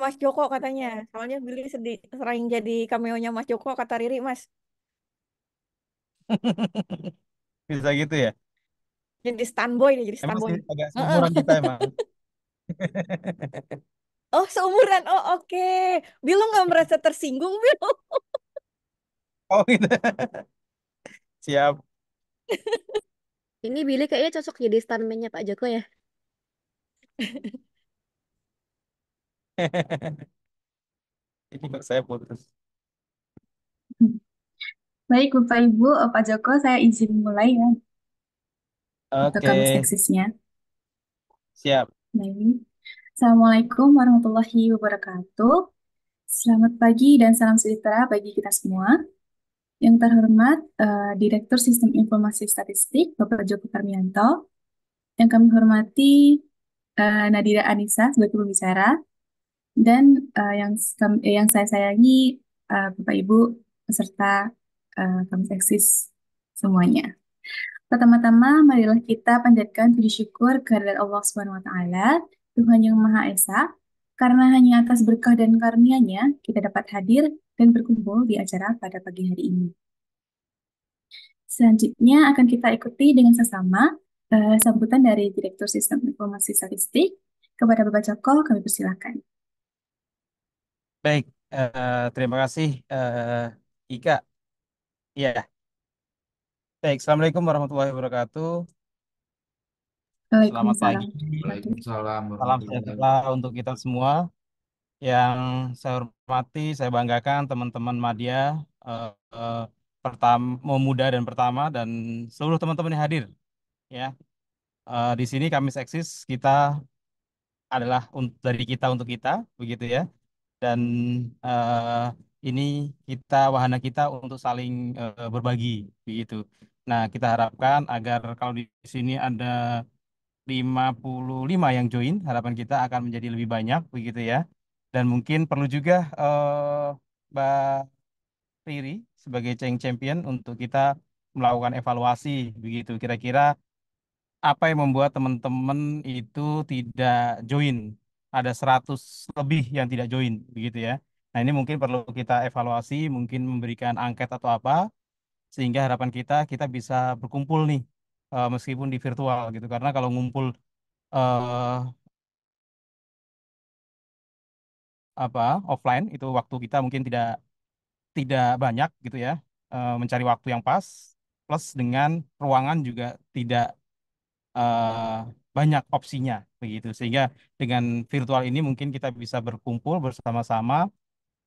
Mas Joko katanya. Soalnya Billy sering jadi cameo-nya Mas Joko kata Riri, Mas. Bisa gitu ya. Jadi standboy nih, jadi Emang sih standboy. agak Heeh. seumuran kita emang. Oh, seumuran. Oh, oke. Bill lo nggak merasa tersinggung, Bill? Oh gitu. Siap. Ini Billy kayaknya cocok jadi stuntman-nya Pak Joko ya. Ini kok saya putus. Baik, Bapak Ibu, Pak Joko, saya izin mulai ya untuk Oke, kami seksisnya. siap. Baik. Assalamualaikum warahmatullahi wabarakatuh. Selamat pagi dan salam sejahtera bagi kita semua. Yang terhormat, Direktur Sistem Informasi Statistik, Bapak Joko Karmianto. Yang kami hormati, Nadira Anissa sebagai pembicara. Dan yang saya sayangi, Bapak Ibu, peserta kami seksis semuanya. Pertama-tama, marilah kita panjatkan puji syukur kehadirat Allah Subhanahu wa Ta'ala, Tuhan yang Maha Esa, karena hanya atas berkah dan karunia-Nya kita dapat hadir dan berkumpul di acara pada pagi hari ini. Selanjutnya akan kita ikuti dengan sesama sambutan dari Direktur Sistem Informasi Statistik. Kepada Bapak Joko, kami persilakan. Baik, terima kasih Ika. Iya, baik. Assalamualaikum warahmatullahi wabarakatuh. Selamat Waalaikumsalam. pagi. Waalaikumsalam Salam warahmatullahi sejahtera wabarakatuh. untuk kita semua. Yang saya hormati, saya banggakan teman-teman Madya, pertama, muda dan pertama, dan seluruh teman-teman yang hadir. Ya, di sini kami seksis kita adalah dari kita untuk kita, begitu ya. Dan eh, ini wahana kita untuk saling berbagi, begitu. Nah, kita harapkan agar kalau di sini ada 55 yang join, harapan kita akan menjadi lebih banyak, begitu ya. Dan mungkin perlu juga Mbak Riri sebagai champion untuk kita melakukan evaluasi, begitu. Kira-kira apa yang membuat teman-teman itu tidak join? Ada 100 lebih yang tidak join, begitu ya. Nah, ini mungkin perlu kita evaluasi, mungkin memberikan angket atau apa, sehingga harapan kita bisa berkumpul nih, meskipun di virtual gitu. Karena kalau ngumpul eh, apa offline itu waktu kita mungkin tidak tidak banyak gitu ya. Mencari waktu yang pas, plus dengan ruangan juga tidak eh, banyak opsinya begitu, sehingga dengan virtual ini mungkin kita bisa berkumpul bersama-sama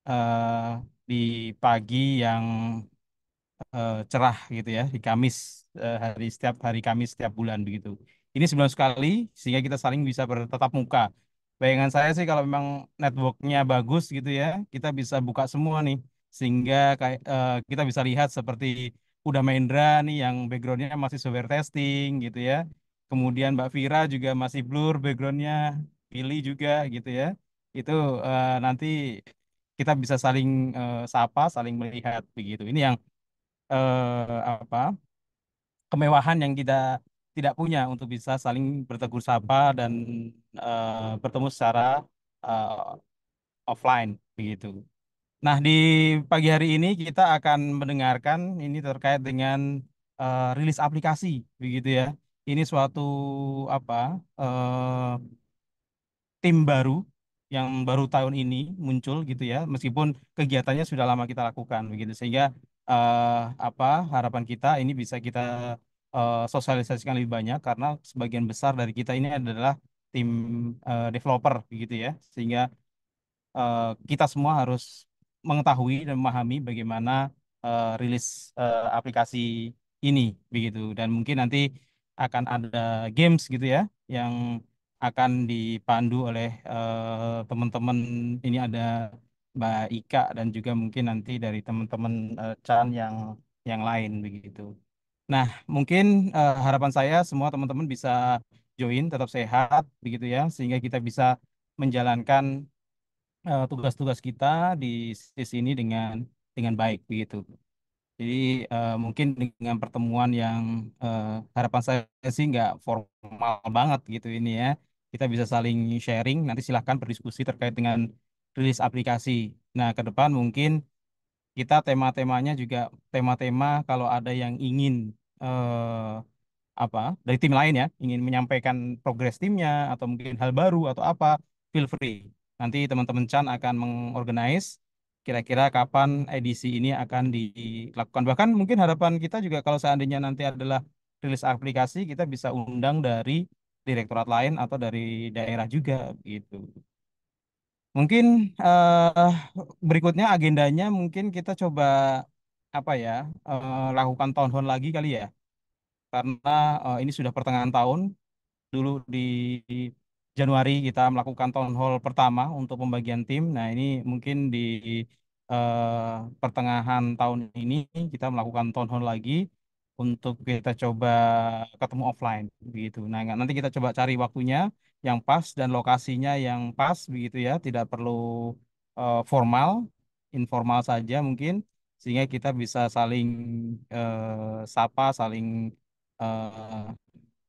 eh, di pagi yang cerah gitu ya, di Kamis, setiap hari Kamis setiap bulan begitu. Ini sebulan sekali sehingga kita saling bisa bertatap muka. Bayangan saya sih kalau memang networknya bagus gitu ya, kita bisa buka semua nih, sehingga kayak kita bisa lihat seperti Uda Mahendra nih yang backgroundnya masih software testing gitu ya. Kemudian Mbak Vira juga masih blur backgroundnya, Billy juga gitu ya. Itu nanti kita bisa saling sapa, saling melihat begitu. Ini yang apa kemewahan yang kita tidak punya untuk bisa saling bertegur sapa dan bertemu secara eh, offline begitu. Nah, di pagi hari ini kita akan mendengarkan ini terkait dengan rilis aplikasi begitu ya. Ini suatu apa tim baru yang baru tahun ini muncul gitu ya, meskipun kegiatannya sudah lama kita lakukan begitu, sehingga eh, apa harapan kita ini bisa kita sosialisasikan lebih banyak karena sebagian besar dari kita ini adalah tim developer begitu ya, sehingga kita semua harus mengetahui dan memahami bagaimana rilis aplikasi ini begitu. Dan mungkin nanti akan ada games gitu ya yang akan dipandu oleh teman-teman. Ini ada Mbak Ika dan juga mungkin nanti dari teman-teman Chan yang lain begitu. Nah, mungkin harapan saya semua teman-teman bisa join, tetap sehat begitu ya, sehingga kita bisa menjalankan tugas-tugas kita di sini dengan baik begitu. Jadi mungkin dengan pertemuan yang eh, harapan saya sih nggak formal banget gitu ini ya. Kita bisa saling sharing. Nanti silahkan berdiskusi terkait dengan rilis aplikasi. Nah, ke depan mungkin kita tema-temanya juga tema-tema kalau ada yang ingin apa dari tim lain ya ingin menyampaikan progres timnya atau mungkin hal baru atau apa, feel free. Nanti teman-teman Chan akan mengorganize kira-kira kapan edisi ini akan dilakukan. Bahkan mungkin harapan kita juga kalau seandainya nanti adalah rilis aplikasi, kita bisa undang dari direktorat lain atau dari daerah juga gitu. Mungkin eh, berikutnya agendanya mungkin kita coba apa ya lakukan town hall lagi kali ya, karena ini sudah pertengahan tahun. Dulu di Januari kita melakukan town hall pertama untuk pembagian tim. Nah, ini mungkin di pertengahan tahun ini kita melakukan town hall lagi untuk kita coba ketemu offline begitu. Nah, nanti kita coba cari waktunya yang pas dan lokasinya yang pas begitu ya, tidak perlu formal, informal saja mungkin sehingga kita bisa saling sapa, saling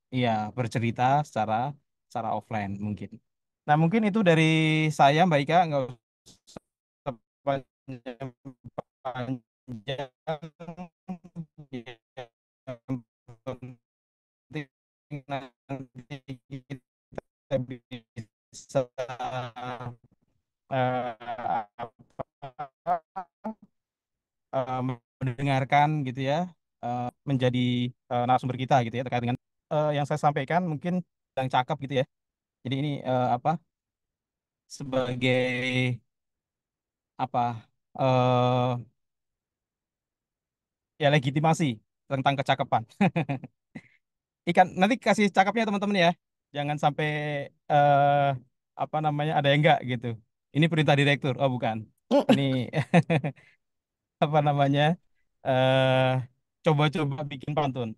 iya, bercerita secara offline mungkin. Nah, mungkin itu dari saya, Mbak Ika, nggak usah panjang-panjang. Yang penting nanti kita bisa apa, eh, mendengarkan gitu ya, menjadi narasumber kita gitu ya terkait dengan yang saya sampaikan mungkin yang cakep gitu ya. Jadi ini apa sebagai apa ya legitimasi tentang kecakapan. Ikan nanti kasih cakepnya teman-teman ya. Jangan sampai eh apa namanya ada yang enggak gitu. Ini perintah direktur. Oh bukan. Ini apa namanya? eh Coba-coba bikin pantun.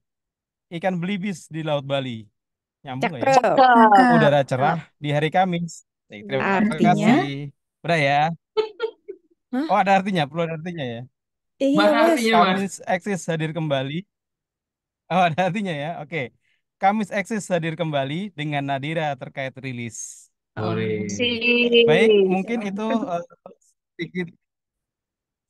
Ikan belibis di Laut Bali. Nyambung nggak ya? Cakep. Cakep. Udara cerah di hari Kamis. Terima Artinya, kasih. Artinya, Udah ya. hah? Oh ada artinya, perlu ada artinya ya. Iya, Mana Mas. artinya, Mas? Kamis eksis hadir kembali. Oh, ada artinya ya. Oke. Kamis eksis hadir kembali dengan Nadira terkait rilis. Boleh. Baik, Sih. mungkin itu sedikit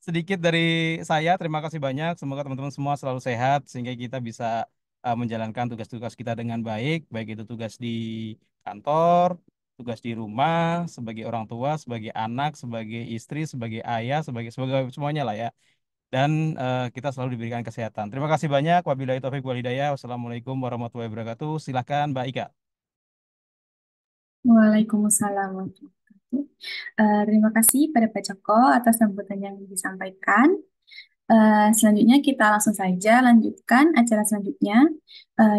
sedikit dari saya. Terima kasih banyak. Semoga teman-teman semua selalu sehat sehingga kita bisa menjalankan tugas-tugas kita dengan baik, baik itu tugas di kantor, tugas di rumah, sebagai orang tua, sebagai anak, sebagai istri, sebagai ayah, sebagai semuanya lah ya. Dan kita selalu diberikan kesehatan. Terima kasih banyak. Wabillahi taufiq wal hidayah. Wassalamualaikum warahmatullahi wabarakatuh. Silahkan Mbak Ika. Waalaikumsalam warahmatullahi wabarakatuh. Terima kasih pada Pak Joko atas sambutan yang disampaikan. Selanjutnya kita langsung saja lanjutkan acara selanjutnya,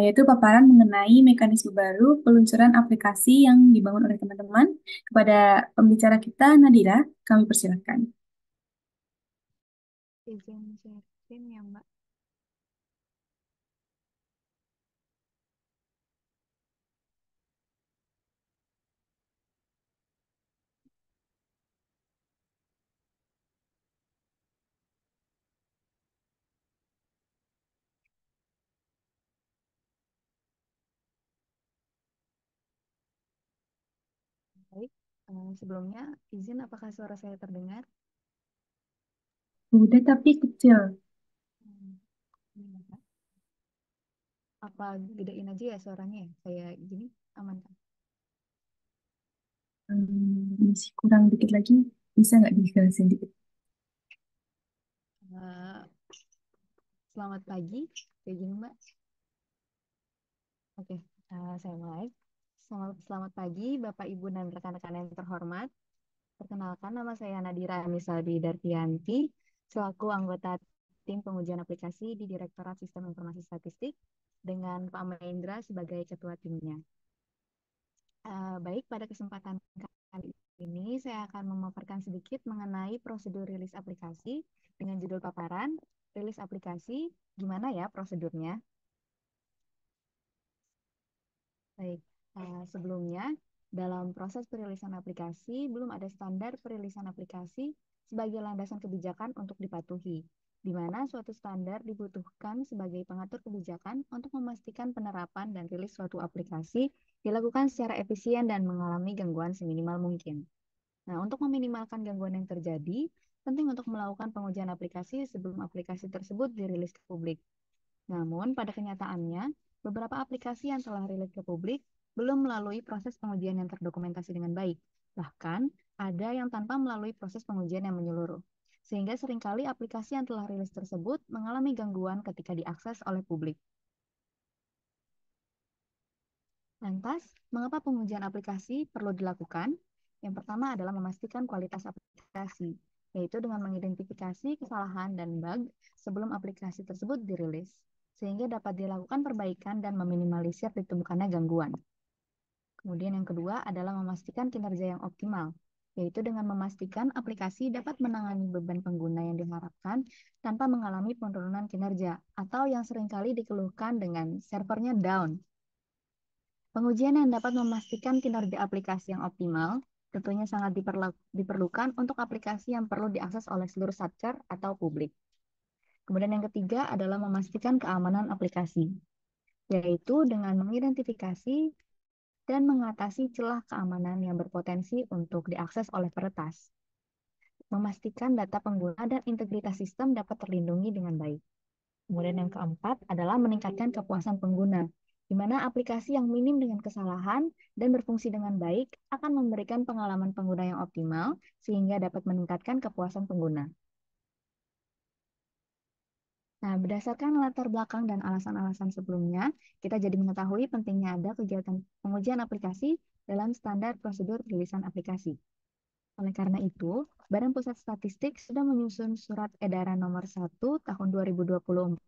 yaitu paparan mengenai mekanisme baru peluncuran aplikasi yang dibangun oleh teman-teman. Kepada pembicara kita, Nadira, kami persilakan. Izin share screen ya, Mbak. Baik. Sebelumnya, izin apakah suara saya terdengar? Udah tapi kecil. Hmm, ini ya, Kak. Apa gedein aja ya suaranya ya? Saya gini, aman kan? Masih kurang dikit lagi. Bisa nggak dijelasin dikit? Eh, Selamat pagi, kayak gini Mbak. Oke, saya mulai. Selamat pagi Bapak, Ibu, dan rekan-rekan yang terhormat. Perkenalkan, nama saya Nadira Anisaldi Dartianti, selaku anggota tim pengujian aplikasi di Direktorat Sistem Informasi Statistik, dengan Pak Mahendra sebagai ketua timnya. Baik, pada kesempatan kali ini saya akan memaparkan sedikit mengenai prosedur rilis aplikasi dengan judul paparan, rilis aplikasi, gimana ya prosedurnya? Baik, sebelumnya dalam proses perilisan aplikasi belum ada standar perilisan aplikasi sebagai landasan kebijakan untuk dipatuhi, di mana suatu standar dibutuhkan sebagai pengatur kebijakan untuk memastikan penerapan dan rilis suatu aplikasi dilakukan secara efisien dan mengalami gangguan seminimal mungkin. Nah, untuk meminimalkan gangguan yang terjadi, penting untuk melakukan pengujian aplikasi sebelum aplikasi tersebut dirilis ke publik. Namun, pada kenyataannya, beberapa aplikasi yang telah rilis ke publik belum melalui proses pengujian yang terdokumentasi dengan baik. Bahkan, ada yang tanpa melalui proses pengujian yang menyeluruh. Sehingga seringkali aplikasi yang telah rilis tersebut mengalami gangguan ketika diakses oleh publik. Lantas, mengapa pengujian aplikasi perlu dilakukan? Yang pertama adalah memastikan kualitas aplikasi, yaitu dengan mengidentifikasi kesalahan dan bug sebelum aplikasi tersebut dirilis, sehingga dapat dilakukan perbaikan dan meminimalisir ditemukannya gangguan. Kemudian yang kedua adalah memastikan kinerja yang optimal, yaitu dengan memastikan aplikasi dapat menangani beban pengguna yang diharapkan tanpa mengalami penurunan kinerja, atau yang seringkali dikeluhkan dengan servernya down. Pengujian yang dapat memastikan kinerja aplikasi yang optimal tentunya sangat diperlukan untuk aplikasi yang perlu diakses oleh seluruh satker atau publik. Kemudian yang ketiga adalah memastikan keamanan aplikasi, yaitu dengan mengidentifikasi dan mengatasi celah keamanan yang berpotensi untuk diakses oleh peretas. Memastikan data pengguna dan integritas sistem dapat terlindungi dengan baik. Kemudian yang keempat adalah meningkatkan kepuasan pengguna, di mana aplikasi yang minim dengan kesalahan dan berfungsi dengan baik akan memberikan pengalaman pengguna yang optimal sehingga dapat meningkatkan kepuasan pengguna. Nah, berdasarkan latar belakang dan alasan-alasan sebelumnya, kita jadi mengetahui pentingnya ada kegiatan pengujian aplikasi dalam standar prosedur rilisan aplikasi. Oleh karena itu, Badan Pusat Statistik sudah menyusun Surat Edaran Nomor 1 Tahun 2024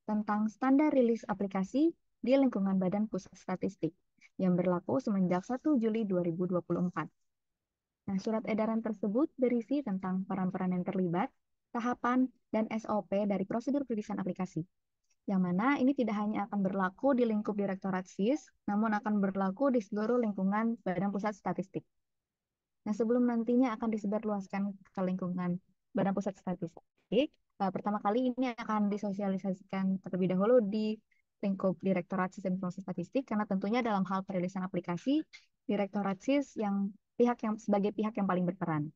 tentang standar rilis aplikasi di lingkungan Badan Pusat Statistik yang berlaku semenjak 1 Juli 2024. Nah, surat edaran tersebut berisi tentang peran-peran yang terlibat, tahapan, dan SOP dari prosedur rilisan aplikasi, yang mana ini tidak hanya akan berlaku di lingkup Direktorat SIS, namun akan berlaku di seluruh lingkungan Badan Pusat Statistik. Nah, sebelum nantinya akan disebarluaskan ke lingkungan Badan Pusat Statistik, pertama kali ini akan disosialisasikan terlebih dahulu di lingkup Direktorat Sistem Informasi Statistik, karena tentunya dalam hal perilisan aplikasi, Direktorat SIS sebagai pihak yang paling berperan.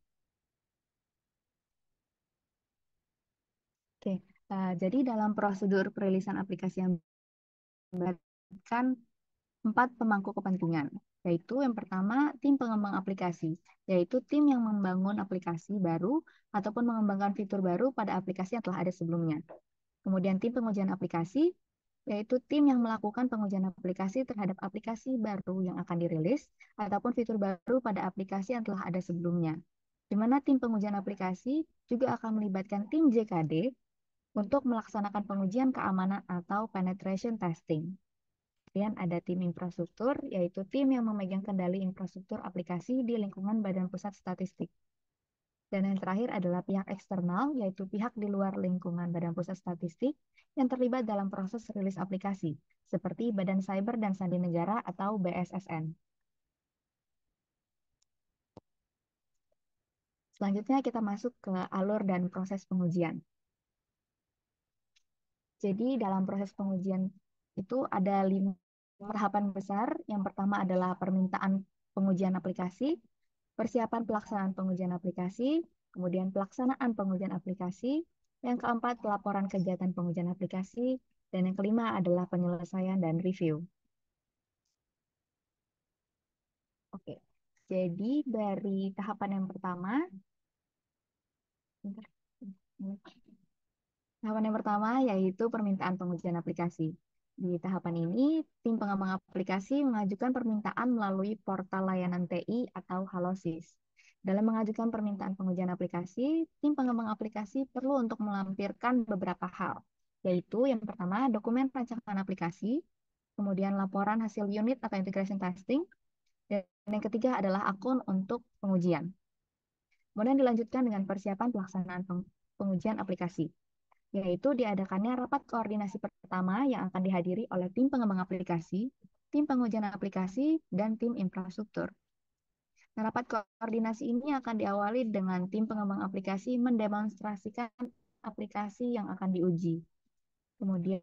Oke, jadi dalam prosedur perilisan aplikasi yang melibatkan 4 pemangku kepentingan, yaitu yang pertama tim pengembang aplikasi, yaitu tim yang membangun aplikasi baru ataupun mengembangkan fitur baru pada aplikasi yang telah ada sebelumnya. Kemudian tim pengujian aplikasi, yaitu tim yang melakukan pengujian aplikasi terhadap aplikasi baru yang akan dirilis ataupun fitur baru pada aplikasi yang telah ada sebelumnya. Di mana tim pengujian aplikasi juga akan melibatkan tim JKD untuk melaksanakan pengujian keamanan atau penetration testing. Kemudian ada tim infrastruktur, yaitu tim yang memegang kendali infrastruktur aplikasi di lingkungan Badan Pusat Statistik. Dan yang terakhir adalah pihak eksternal, yaitu pihak di luar lingkungan Badan Pusat Statistik yang terlibat dalam proses rilis aplikasi, seperti Badan Cyber dan Sandi Negara atau BSSN. Selanjutnya kita masuk ke alur dan proses pengujian. Jadi dalam proses pengujian itu ada 5 tahapan besar. Yang pertama adalah permintaan pengujian aplikasi, persiapan pelaksanaan pengujian aplikasi, kemudian pelaksanaan pengujian aplikasi, yang keempat pelaporan kegiatan pengujian aplikasi, dan yang kelima adalah penyelesaian dan review. Oke, jadi dari tahapan yang pertama, tahapan yang pertama yaitu permintaan pengujian aplikasi. Di tahapan ini, tim pengembang aplikasi mengajukan permintaan melalui portal layanan TI atau HaloSIS. Dalam mengajukan permintaan pengujian aplikasi, tim pengembang aplikasi perlu untuk melampirkan beberapa hal, yaitu yang pertama dokumen rancangan aplikasi, kemudian laporan hasil unit atau integration testing, dan yang ketiga adalah akun untuk pengujian. Kemudian dilanjutkan dengan persiapan pelaksanaan pengujian aplikasi, yaitu diadakannya rapat koordinasi pertama yang akan dihadiri oleh tim pengembang aplikasi, tim pengujian aplikasi, dan tim infrastruktur. Nah, rapat koordinasi ini akan diawali dengan tim pengembang aplikasi mendemonstrasikan aplikasi yang akan diuji. Kemudian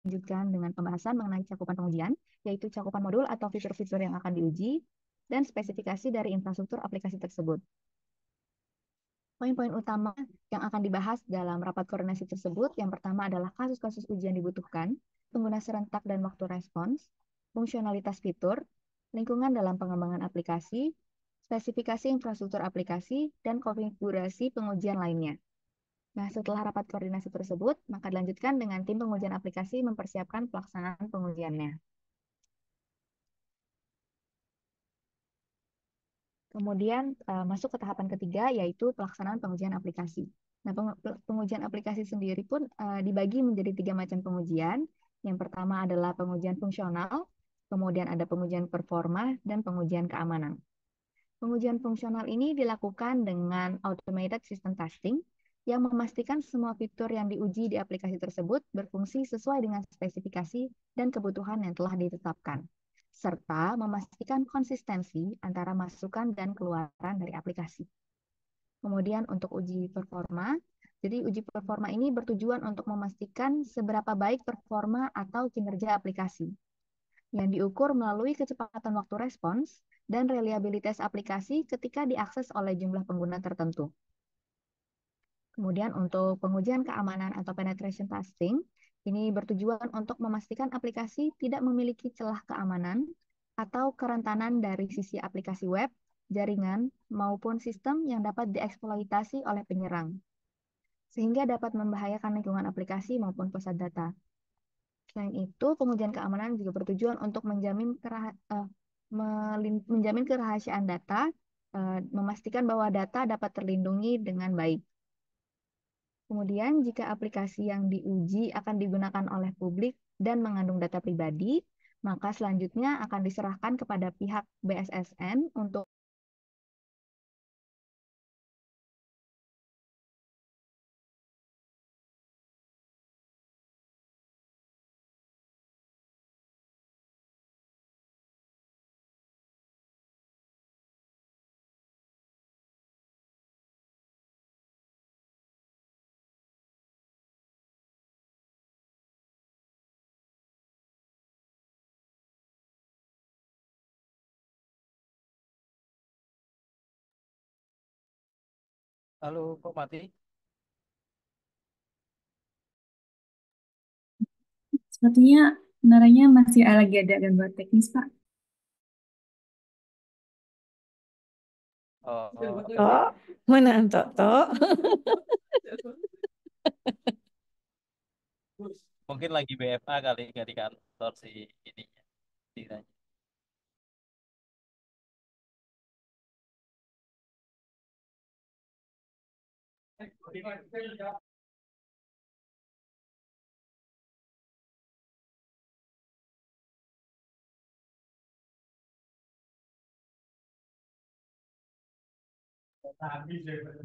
dilanjutkan dengan pembahasan mengenai cakupan pengujian, yaitu cakupan modul atau fitur-fitur yang akan diuji, dan spesifikasi dari infrastruktur aplikasi tersebut. Poin-poin utama yang akan dibahas dalam rapat koordinasi tersebut, yang pertama adalah kasus-kasus ujian dibutuhkan, pengguna serentak dan waktu respons, fungsionalitas fitur, lingkungan dalam pengembangan aplikasi, spesifikasi infrastruktur aplikasi, dan konfigurasi pengujian lainnya. Nah, setelah rapat koordinasi tersebut, maka dilanjutkan dengan tim pengujian aplikasi mempersiapkan pelaksanaan pengujiannya. Kemudian masuk ke tahapan ketiga, yaitu pelaksanaan pengujian aplikasi. Nah, pengujian aplikasi sendiri pun dibagi menjadi 3 macam pengujian. Yang pertama adalah pengujian fungsional, kemudian ada pengujian performa, dan pengujian keamanan. Pengujian fungsional ini dilakukan dengan automated system testing yang memastikan semua fitur yang diuji di aplikasi tersebut berfungsi sesuai dengan spesifikasi dan kebutuhan yang telah ditetapkan, serta memastikan konsistensi antara masukan dan keluaran dari aplikasi. Kemudian untuk uji performa, jadi uji performa ini bertujuan untuk memastikan seberapa baik performa atau kinerja aplikasi yang diukur melalui kecepatan waktu respons dan reliabilitas aplikasi ketika diakses oleh jumlah pengguna tertentu. Kemudian untuk pengujian keamanan atau penetration testing, ini bertujuan untuk memastikan aplikasi tidak memiliki celah keamanan atau kerentanan dari sisi aplikasi web, jaringan, maupun sistem yang dapat dieksploitasi oleh penyerang, sehingga dapat membahayakan lingkungan aplikasi maupun pusat data. Selain itu, pengujian keamanan juga bertujuan untuk menjamin kerahasiaan data, memastikan bahwa data dapat terlindungi dengan baik. Kemudian, jika aplikasi yang diuji akan digunakan oleh publik dan mengandung data pribadi, maka selanjutnya akan diserahkan kepada pihak BSSN untuk Halo, kok mati? Sepertinya naranya masih lagi ada gangguan teknis, Pak. Oh, Tok, mana Antok, Tok? mungkin lagi BFA kali nggak di kantor si ininya. Tiranya.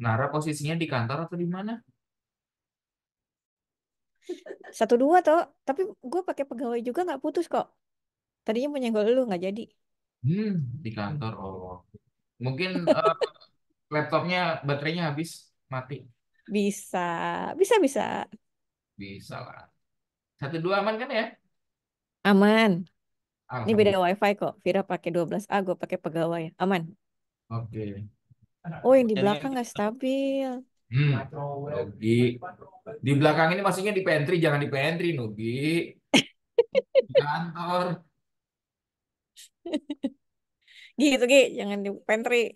Nara posisinya di kantor atau di mana? 1-2, Tok. Tapi gue pakai pegawai juga nggak putus kok. Tadinya mau nyenggol lu nggak jadi. Di kantor. Oh, mungkin laptopnya baterainya habis, mati. Bisa, bisa, bisa. Bisa lah. 1-2 aman kan ya? Aman. Ini beda Alhamdulillah. WiFi kok. Vira pakai 12A, gue pakai pegawai. Aman. Oke. Oh, yang di Jadi belakang nggak stabil. Nugi. Di belakang ini maksudnya di pantry, jangan di pantry, Nugi. Di kantor. Gitu, Gi. Jangan di pantry.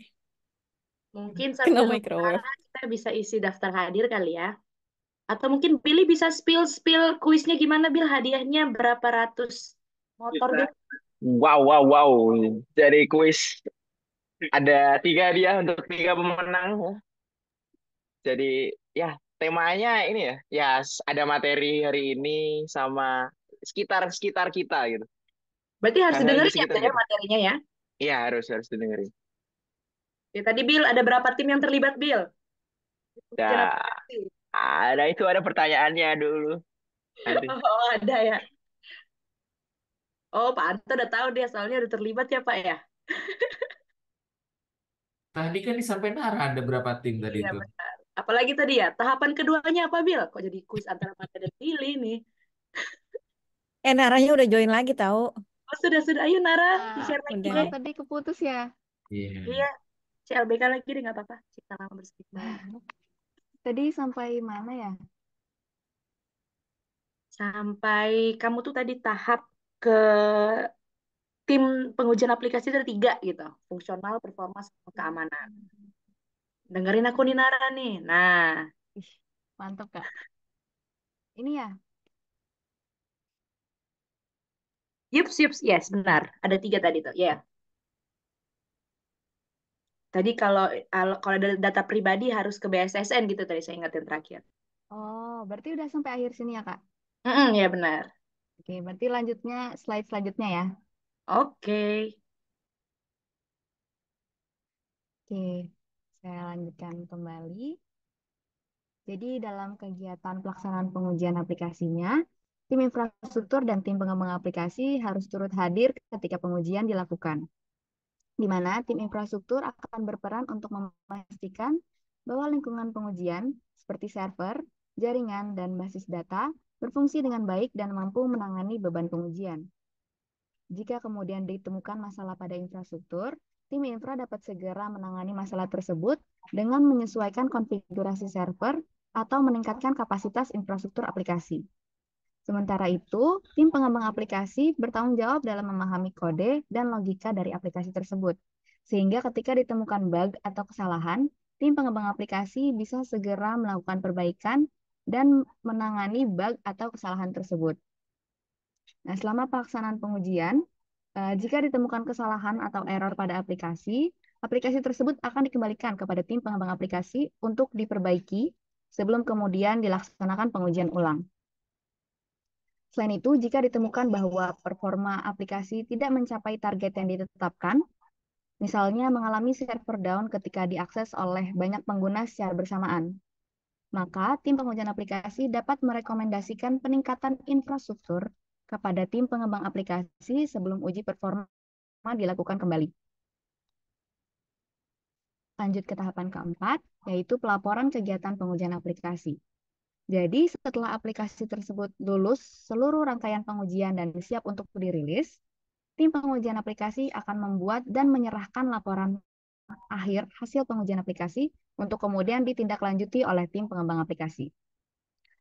Mungkin Kena sambil microwave. kita bisa isi daftar hadir kali ya. Atau mungkin Billy bisa spill kuisnya gimana, Bill? Hadiahnya berapa ratus motor, Bill? Wow, wow, wow. Dari kuis Ada 3 hadiah untuk 3 pemenang. Jadi ya temanya ini ya, ya ada materi hari ini sama sekitar kita gitu. Berarti harus Hal-hal di didengerin ya, sekitar Bill, kita. materinya ya. Iya harus didengerin. Ya, tadi Bill, ada berapa tim yang terlibat, Bill? Ujian Ya aplikasi. ada pertanyaannya dulu nanti. Oh, ada ya. Oh, Pak Anto udah tahu dia, soalnya udah terlibat ya, Pak ya. Tadi kan disampaikan Nara ada berapa tim tadi Iya, itu? benar. Apalagi tadi ya, tahapan keduanya apa, Bill? Kok jadi kuis antara Mata dan Billy nih? Naranya udah join lagi tahu. Oh, sudah. Ayo, Nara, Ah, di-share lagi Udah. deh. tadi keputus ya. Iya, Iya. CLBK lagi deh, nggak apa-apa. Kita lama bersih banget. Tadi sampai mana ya? Sampai kamu tuh tadi tahap ke tim pengujian aplikasi itu ada 3 gitu. Fungsional, performa, sama keamanan. Dengerin aku nih, Nara nih. Nah, Ih, mantap Kak. Ini ya. yups, yes, benar. Ada 3 tadi tuh, ya. Tadi kalau ada data pribadi harus ke BSSN gitu tadi saya ingatin terakhir. Oh, berarti udah sampai akhir sini ya Kak. Ya benar. Oke, berarti lanjutnya slide selanjutnya ya. Oke. Oke, saya lanjutkan kembali. Jadi dalam kegiatan pelaksanaan pengujian aplikasinya, tim infrastruktur dan tim pengembang aplikasi harus turut hadir ketika pengujian dilakukan, di mana tim infrastruktur akan berperan untuk memastikan bahwa lingkungan pengujian seperti server, jaringan, dan basis data berfungsi dengan baik dan mampu menangani beban pengujian. Jika kemudian ditemukan masalah pada infrastruktur, tim infra dapat segera menangani masalah tersebut dengan menyesuaikan konfigurasi server atau meningkatkan kapasitas infrastruktur aplikasi. Sementara itu, tim pengembang aplikasi bertanggung jawab dalam memahami kode dan logika dari aplikasi tersebut. Sehingga ketika ditemukan bug atau kesalahan, tim pengembang aplikasi bisa segera melakukan perbaikan dan menangani bug atau kesalahan tersebut. Nah, selama pelaksanaan pengujian, jika ditemukan kesalahan atau error pada aplikasi, aplikasi tersebut akan dikembalikan kepada tim pengembang aplikasi untuk diperbaiki sebelum kemudian dilaksanakan pengujian ulang. Selain itu, jika ditemukan bahwa performa aplikasi tidak mencapai target yang ditetapkan, misalnya mengalami server down ketika diakses oleh banyak pengguna secara bersamaan, maka tim pengujian aplikasi dapat merekomendasikan peningkatan infrastruktur kepada tim pengembang aplikasi sebelum uji performa dilakukan kembali. Lanjut ke tahapan keempat, yaitu pelaporan kegiatan pengujian aplikasi. Jadi, setelah aplikasi tersebut lulus seluruh rangkaian pengujian dan siap untuk dirilis, tim pengujian aplikasi akan membuat dan menyerahkan laporan akhir hasil pengujian aplikasi untuk kemudian ditindaklanjuti oleh tim pengembang aplikasi.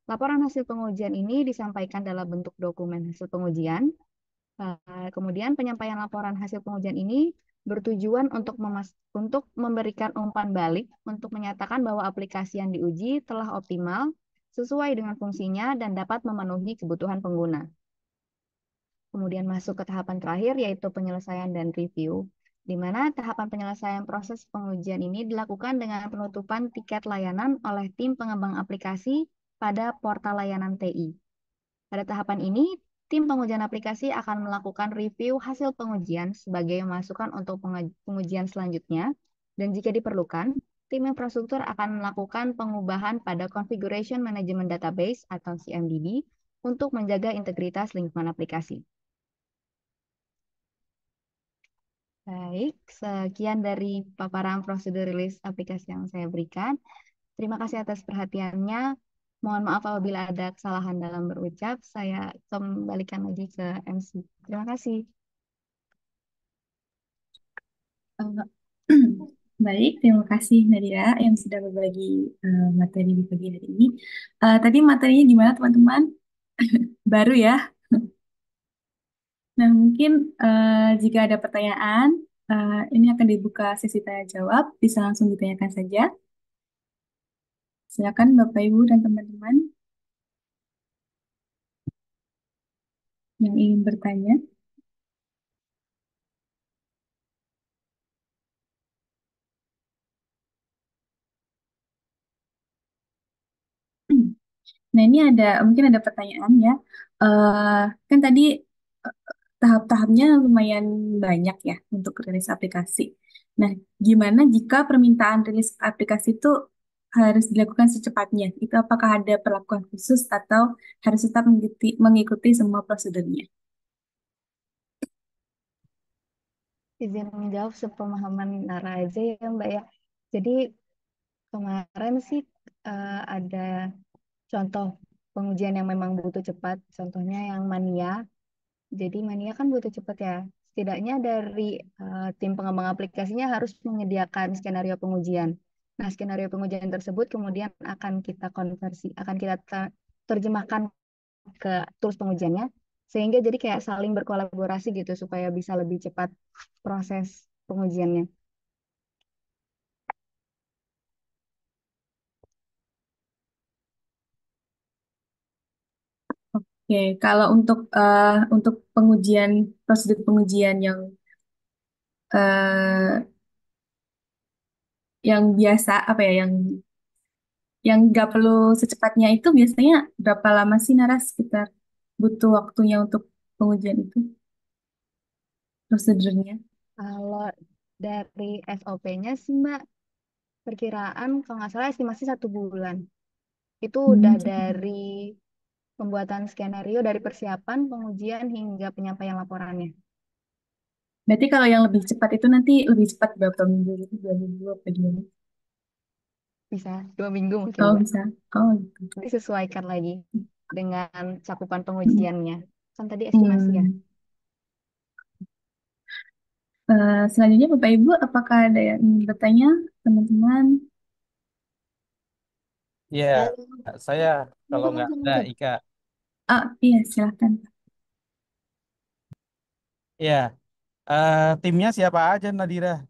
Laporan hasil pengujian ini disampaikan dalam bentuk dokumen hasil pengujian. Kemudian penyampaian laporan hasil pengujian ini bertujuan untuk memberikan umpan balik untuk menyatakan bahwa aplikasi yang diuji telah optimal sesuai dengan fungsinya dan dapat memenuhi kebutuhan pengguna. Kemudian masuk ke tahapan terakhir yaitu penyelesaian dan review, di mana tahapan penyelesaian proses pengujian ini dilakukan dengan penutupan tiket layanan oleh tim pengembang aplikasi pada portal layanan TI. Pada tahapan ini, tim pengujian aplikasi akan melakukan review hasil pengujian sebagai masukan untuk pengujian selanjutnya, dan jika diperlukan, tim infrastruktur akan melakukan pengubahan pada Configuration Management Database atau CMDB untuk menjaga integritas lingkungan aplikasi. Baik, sekian dari paparan prosedur rilis aplikasi yang saya berikan. Terima kasih atas perhatiannya. Mohon maaf apabila ada kesalahan dalam berucap. Saya kembalikan lagi ke MC. Terima kasih. Eh, Baik, terima kasih Nadira yang sudah berbagi materi di pagi hari ini. Tadi materinya gimana teman-teman? Baru ya? Nah, mungkin jika ada pertanyaan, ini akan dibuka sesi tanya jawab. Bisa langsung ditanyakan saja. Silakan Bapak Ibu dan teman-teman yang ingin bertanya. Nah, ini mungkin ada pertanyaan ya. Eh, kan tadi eh, tahap-tahapnya lumayan banyak ya untuk rilis aplikasi. Nah, gimana jika permintaan rilis aplikasi itu harus dilakukan secepatnya? Itu apakah ada perlakuan khusus atau harus tetap mengikuti semua prosedurnya? Izin menjawab sepemahaman Nara aja ya Mbak ya. Jadi kemarin sih ada contoh pengujian yang memang butuh cepat. Contohnya yang mania. Jadi mania kan butuh cepat ya. Setidaknya dari tim pengembang aplikasinya harus menyediakan skenario pengujian. Nah, skenario pengujian tersebut kemudian akan kita konversi, akan kita terjemahkan ke tools pengujiannya, sehingga jadi kayak saling berkolaborasi gitu supaya bisa lebih cepat proses pengujiannya. Oke, kalau untuk pengujian prosedur pengujian eh, yang biasa apa ya yang nggak perlu secepatnya itu biasanya berapa lama sih Nara sekitar butuh waktunya untuk pengujian itu prosedurnya? Kalau dari SOP-nya sih Mbak, perkiraan kalau nggak salah estimasi 1 bulan. Itu udah dari pembuatan skenario, dari persiapan, pengujian, hingga penyampaian laporannya. Berarti kalau yang lebih cepat itu nanti lebih cepat berapa minggu gitu, 2 minggu apa gimana? Bisa 2 minggu mungkin Oh Mbak. bisa, oh gitu. Disesuaikan lagi dengan cakupan Hmm. pengujiannya. Kan tadi estimasi ya. Hmm. Selanjutnya Bapak Ibu, apakah ada yang ingin bertanya, teman-teman? Iya, saya kalau nggak ada Ika. Oh iya, silakan. Iya, timnya siapa aja Nadira?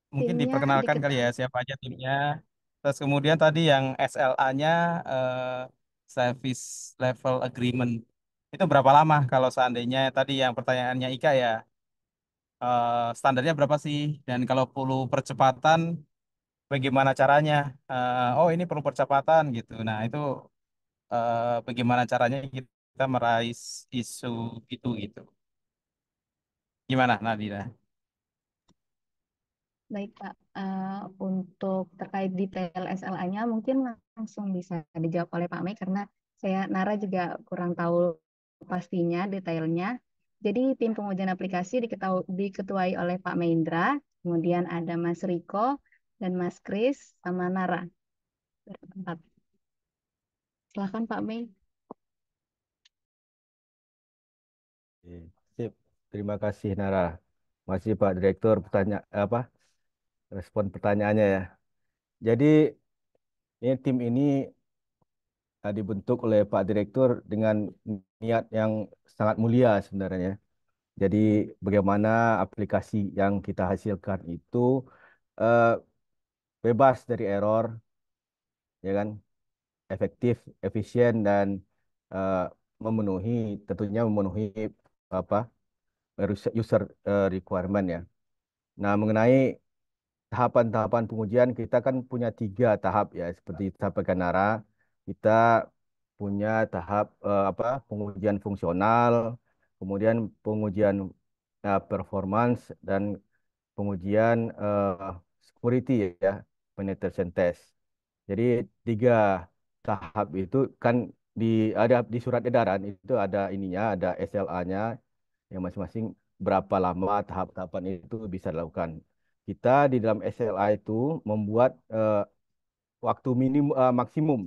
Mungkin Timnya diperkenalkan kali ya diketahui. siapa aja timnya. Terus kemudian tadi yang SLA-nya Service Level Agreement. Itu berapa lama kalau seandainya tadi yang pertanyaannya Ika ya, standarnya berapa sih? Dan kalau perlu percepatan, bagaimana caranya? Oh ini perlu percepatan gitu. Nah itu bagaimana caranya kita meraih isu itu gitu. Gimana Nadira? Baik, Pak. Untuk terkait detail SLA-nya mungkin langsung bisa dijawab oleh Pak Mei karena saya Nara juga kurang tahu pastinya detailnya. Jadi tim pengujian aplikasi diketuai oleh Pak Meindra, kemudian ada Mas Riko dan Mas Kris sama Nara. Berempat. Silakan Pak Mei. Oke, sip. Terima kasih Nara. Masih Pak Direktur respon pertanyaannya ya. Jadi tim ini dibentuk oleh Pak Direktur dengan niat yang sangat mulia sebenarnya. Jadi bagaimana aplikasi yang kita hasilkan itu eh, bebas dari error, ya kan, efektif, efisien dan eh, memenuhi tentunya memenuhi apa user requirement ya. Nah, mengenai tahapan-tahapan pengujian kita kan punya 3 tahap ya, seperti disampaikan Nara. Kita punya tahap pengujian fungsional, kemudian pengujian performance dan pengujian security ya, penetration test. Jadi 3 tahap itu kan ada di surat edaran itu ada ininya, ada SLA-nya yang masing-masing berapa lama tahap-tahapan itu bisa dilakukan. Kita di dalam SLA itu membuat waktu maksimum,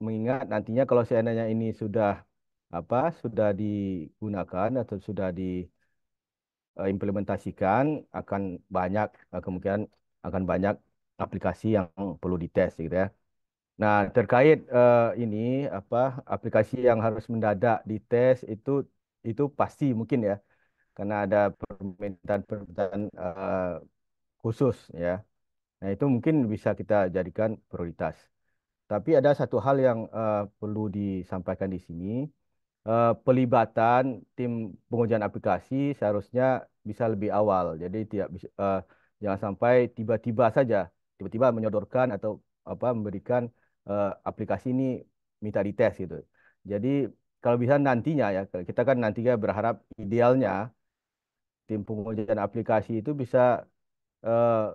mengingat nantinya kalau seandainya ini sudah digunakan atau sudah diimplementasikan akan banyak kemungkinan akan banyak aplikasi yang perlu dites gitu ya. Nah, terkait ini aplikasi yang harus mendadak dites itu pasti mungkin ya karena ada permintaan-permintaan khusus ya. Nah, itu mungkin bisa kita jadikan prioritas. Tapi ada satu hal yang perlu disampaikan di sini. Pelibatan tim pengujian aplikasi seharusnya bisa lebih awal. Jadi tidak bisa, jangan sampai tiba-tiba saja, tiba-tiba menyodorkan atau memberikan aplikasi ini minta dites gitu. Jadi kalau bisa nantinya ya, kita kan nantinya berharap idealnya tim pengujian aplikasi itu bisa eh,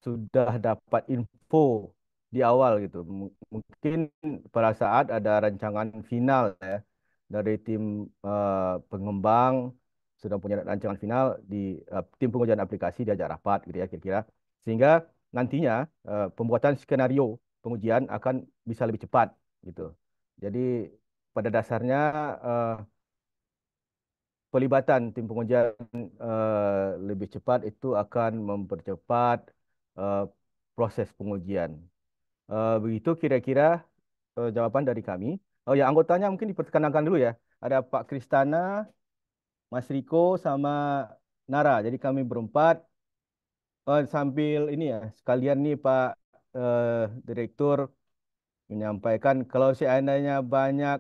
sudah dapat info di awal gitu. Mungkin pada saat ada rancangan final ya dari tim pengembang sudah punya rancangan final di tim pengujian aplikasi diajak rapat gitu ya kira-kira, sehingga nantinya pembuatan skenario pengujian akan bisa lebih cepat gitu. Jadi pada dasarnya eh, pelibatan tim pengujian lebih cepat itu akan mempercepat eh, proses pengujian. Begitu kira-kira jawaban dari kami. Oh ya, anggotanya mungkin diperkenalkan dulu ya. Ada Pak Kristana, Mas Riko, sama Nara. Jadi kami berempat. Sambil ini ya, sekalian nih Pak eh, Direktur menyampaikan kalau seandainya banyak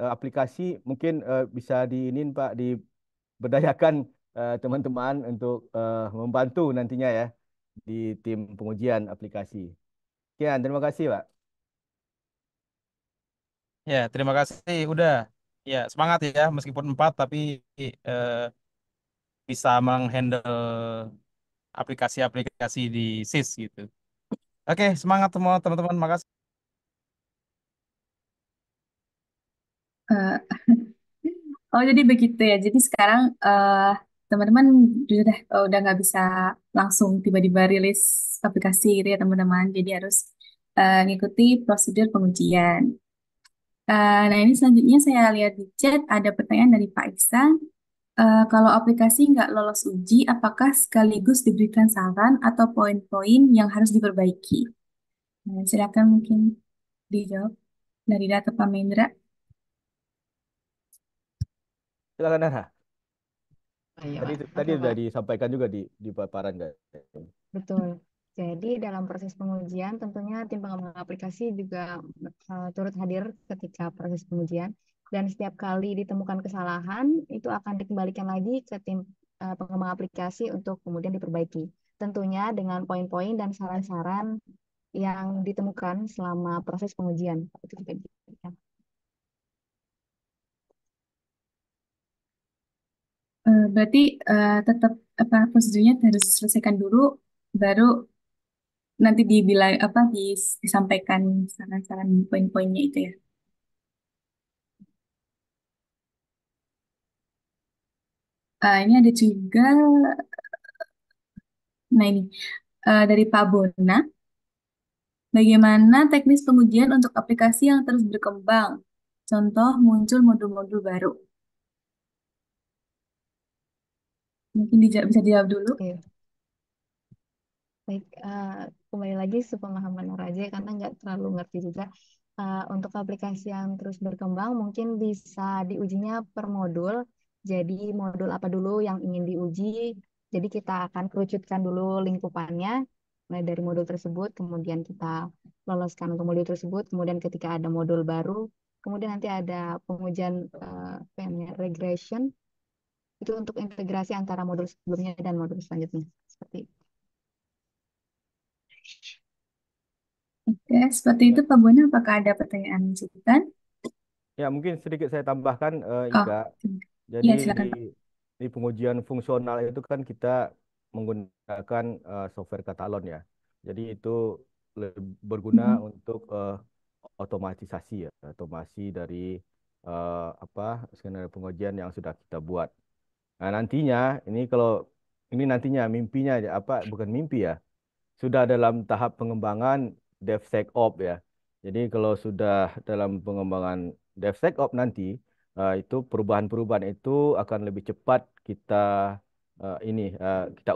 aplikasi, mungkin bisa diinin Pak diberdayakan teman-teman untuk membantu nantinya ya di tim pengujian aplikasi. Sekian, terima kasih Pak. Ya, terima kasih. Udah. Ya, semangat ya. Meskipun empat, tapi eh, bisa menghandle aplikasi-aplikasi di SIS gitu. Oke, semangat semua teman-teman. Makasih. Eh, oh, jadi begitu ya. Jadi sekarang teman-teman udah nggak bisa langsung tiba-tiba rilis aplikasi gitu ya teman-teman. Jadi harus ngikuti prosedur pengujian. Nah, ini selanjutnya saya lihat di chat ada pertanyaan dari Pak Iksan. Kalau aplikasi nggak lolos uji, apakah sekaligus diberikan saran atau poin-poin yang harus diperbaiki? Nah, silakan mungkin dijawab dari data Pak Mendra. Silakan Nara. Oh, iya, Tadi Pak. tadi Oke, sudah Pak. disampaikan juga di paparan kan. Betul. Jadi dalam proses pengujian tentunya tim pengembang aplikasi juga turut hadir ketika proses pengujian dan setiap kali ditemukan kesalahan itu akan dikembalikan lagi ke tim pengembang aplikasi untuk kemudian diperbaiki. Tentunya dengan poin-poin dan saran-saran yang ditemukan selama proses pengujian. Itu juga diberikan. Berarti tetap apa prosedurnya harus diselesaikan dulu, baru nanti dibilang apa disampaikan saran-saran poin-poinnya itu ya. Ini ada juga, nah ini dari Pak Bona, bagaimana teknis pengujian untuk aplikasi yang terus berkembang? Contoh muncul modul-modul baru. Mungkin bisa dijawab dulu. Oke, baik. Kembali lagi sepemahaman Raja karena nggak terlalu ngerti juga. Untuk aplikasi yang terus berkembang, mungkin bisa diujinya per modul. Jadi modul apa dulu yang ingin diuji. Jadi kita akan kerucutkan dulu lingkupannya, mulai dari modul tersebut, kemudian kita loloskan untuk modul tersebut. Kemudian ketika ada modul baru, kemudian nanti ada pengujian apa namanya, regression. Itu untuk integrasi antara modul sebelumnya dan modul selanjutnya. Seperti itu. Oke, seperti itu Pak Bona, apakah ada pertanyaan lanjutan? Ya, mungkin sedikit saya tambahkan, Oh, Ika. Jadi ya silakan Pak. di pengujian fungsional itu kan kita menggunakan software katalon ya. Jadi itu berguna Mhm. untuk otomatisasi ya, otomasi dari apa skenario pengujian yang sudah kita buat. Nah, nantinya ini nantinya mimpinya aja, apa bukan mimpi ya, sudah dalam tahap pengembangan DevSecOps ya. Jadi kalau sudah dalam pengembangan DevSecOps nanti itu perubahan-perubahan itu akan lebih cepat kita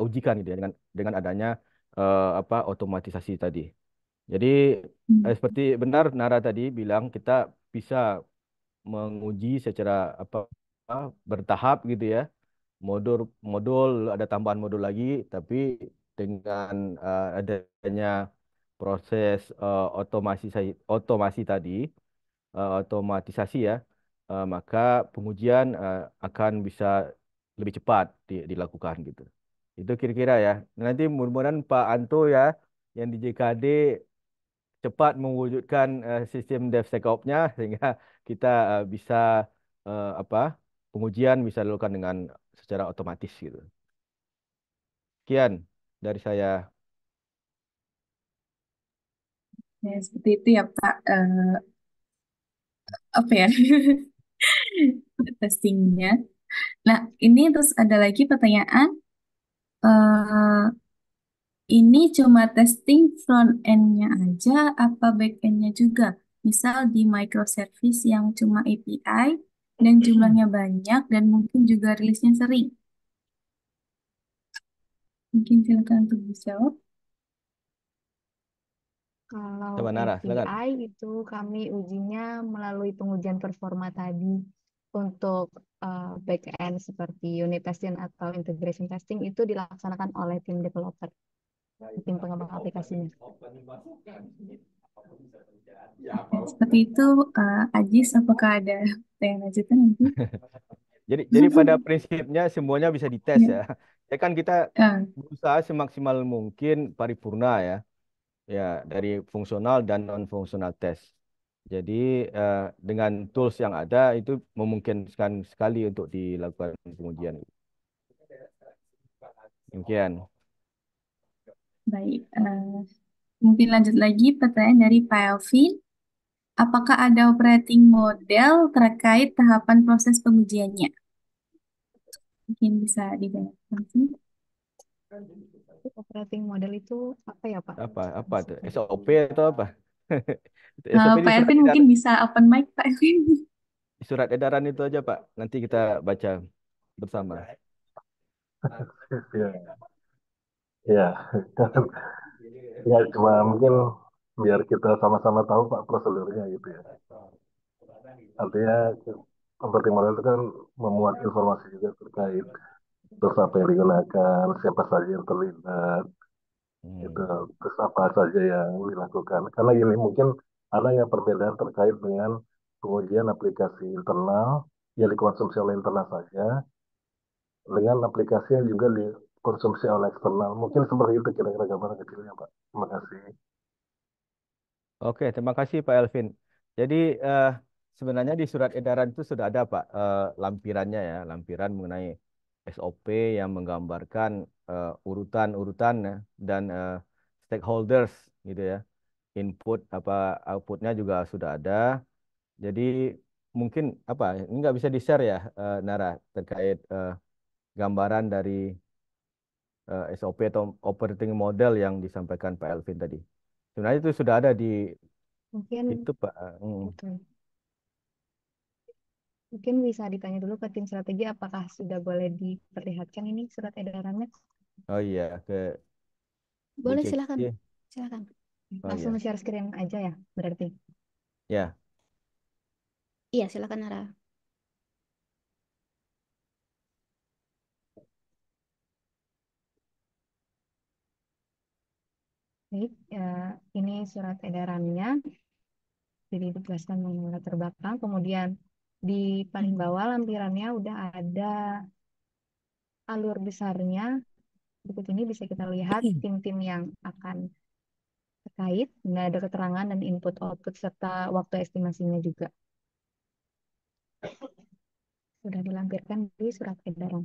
ujikan gitu ya dengan adanya apa otomatisasi tadi. Jadi Hmm. seperti benar Nara tadi bilang kita bisa menguji secara apa bertahap gitu ya. Modul ada tambahan modul lagi, tapi dengan adanya proses otomasi tadi, otomatisasi ya, maka pengujian akan bisa lebih cepat dilakukan gitu. Itu kira-kira ya. Nanti mudah-mudahan Pak Anto ya yang di JKD cepat mewujudkan sistem DevSecOps-nya sehingga kita bisa apa pengujian bisa dilakukan dengan secara otomatis gitu. Sekian dari saya. Ya, seperti itu ya Pak. Apa ya? Testingnya. Nah, ini terus ada lagi pertanyaan. eh ini cuma testing front end-nya aja, apa back end-nya juga? Misal di microservice yang cuma API dan jumlahnya banyak dan mungkin juga rilisnya sering. Mungkin silakan untuk dijawab. Kalau Coba Nara, silakan. API itu kami ujinya melalui pengujian performa tadi. Untuk back-end seperti unit testing atau integration testing itu dilaksanakan oleh tim developer, tim pengembang aplikasinya. Ya, seperti itu, Ajis, apakah ada pertanyaan lanjutan nanti? Jadi pada prinsipnya semuanya bisa dites Ya. ya. Ya kan kita Ah, berusaha semaksimal mungkin paripurna ya. Ya, dari fungsional dan non fungsional tes. Jadi dengan tools yang ada itu memungkinkan sekali untuk dilakukan pengujian. Demikian. baik. Mungkin lanjut lagi pertanyaan dari Pak Elvin. Apakah ada operating model terkait tahapan proses pengujiannya? Mungkin bisa dijelaskan sih. Operating model itu apa ya Pak? Apa tuh? SOP atau apa? SOP di Pak surat Elvin mungkin edaran, bisa open mic, Pak Elvin. di surat edaran itu aja Pak. Nanti kita baca bersama. Ya, ya. Ya, cuma mungkin biar kita sama-sama tahu Pak prosedurnya gitu ya. Artinya operating model itu kan memuat informasi juga terkait terus apa yang digunakan, siapa saja yang terlibat, gitu. Terus apa saja yang dilakukan. Karena gini mungkin ada yang perbedaan terkait dengan pengujian aplikasi internal yang dikonsumsi oleh internal saja dengan aplikasi yang juga dikonsumsi oleh eksternal. Mungkin seperti itu kira-kira gambaran kecilnya Pak. Terima kasih. Oke, terima kasih Pak Elvin. Jadi sebenarnya di surat edaran itu sudah ada Pak lampirannya ya, lampiran mengenai SOP yang menggambarkan urutan-urutan ya, dan stakeholders gitu ya. Input apa outputnya juga sudah ada. Jadi mungkin apa ini nggak bisa di-share ya Nara terkait gambaran dari SOP atau operating model yang disampaikan Pak Elvin tadi. Sebenarnya itu sudah ada di Mungkin itu Pak. betul. Mungkin bisa ditanya dulu ke tim strategi apakah sudah boleh diperlihatkan ini surat edarannya. Oh iya ke Bu Boleh, Kiki. silakan. Silakan. Oh Langsung iya. share screen aja ya berarti. Ya. Iya, silakan Nara. Baik, ini surat edarannya. Jadi dijelaskan mengenai latar belakang. Kemudian di paling bawah lampirannya udah ada alur besarnya. Berikut ini bisa kita lihat tim-tim yang akan terkait. Nah, ada keterangan dan input output serta waktu estimasinya juga. Sudah dilampirkan di surat edaran.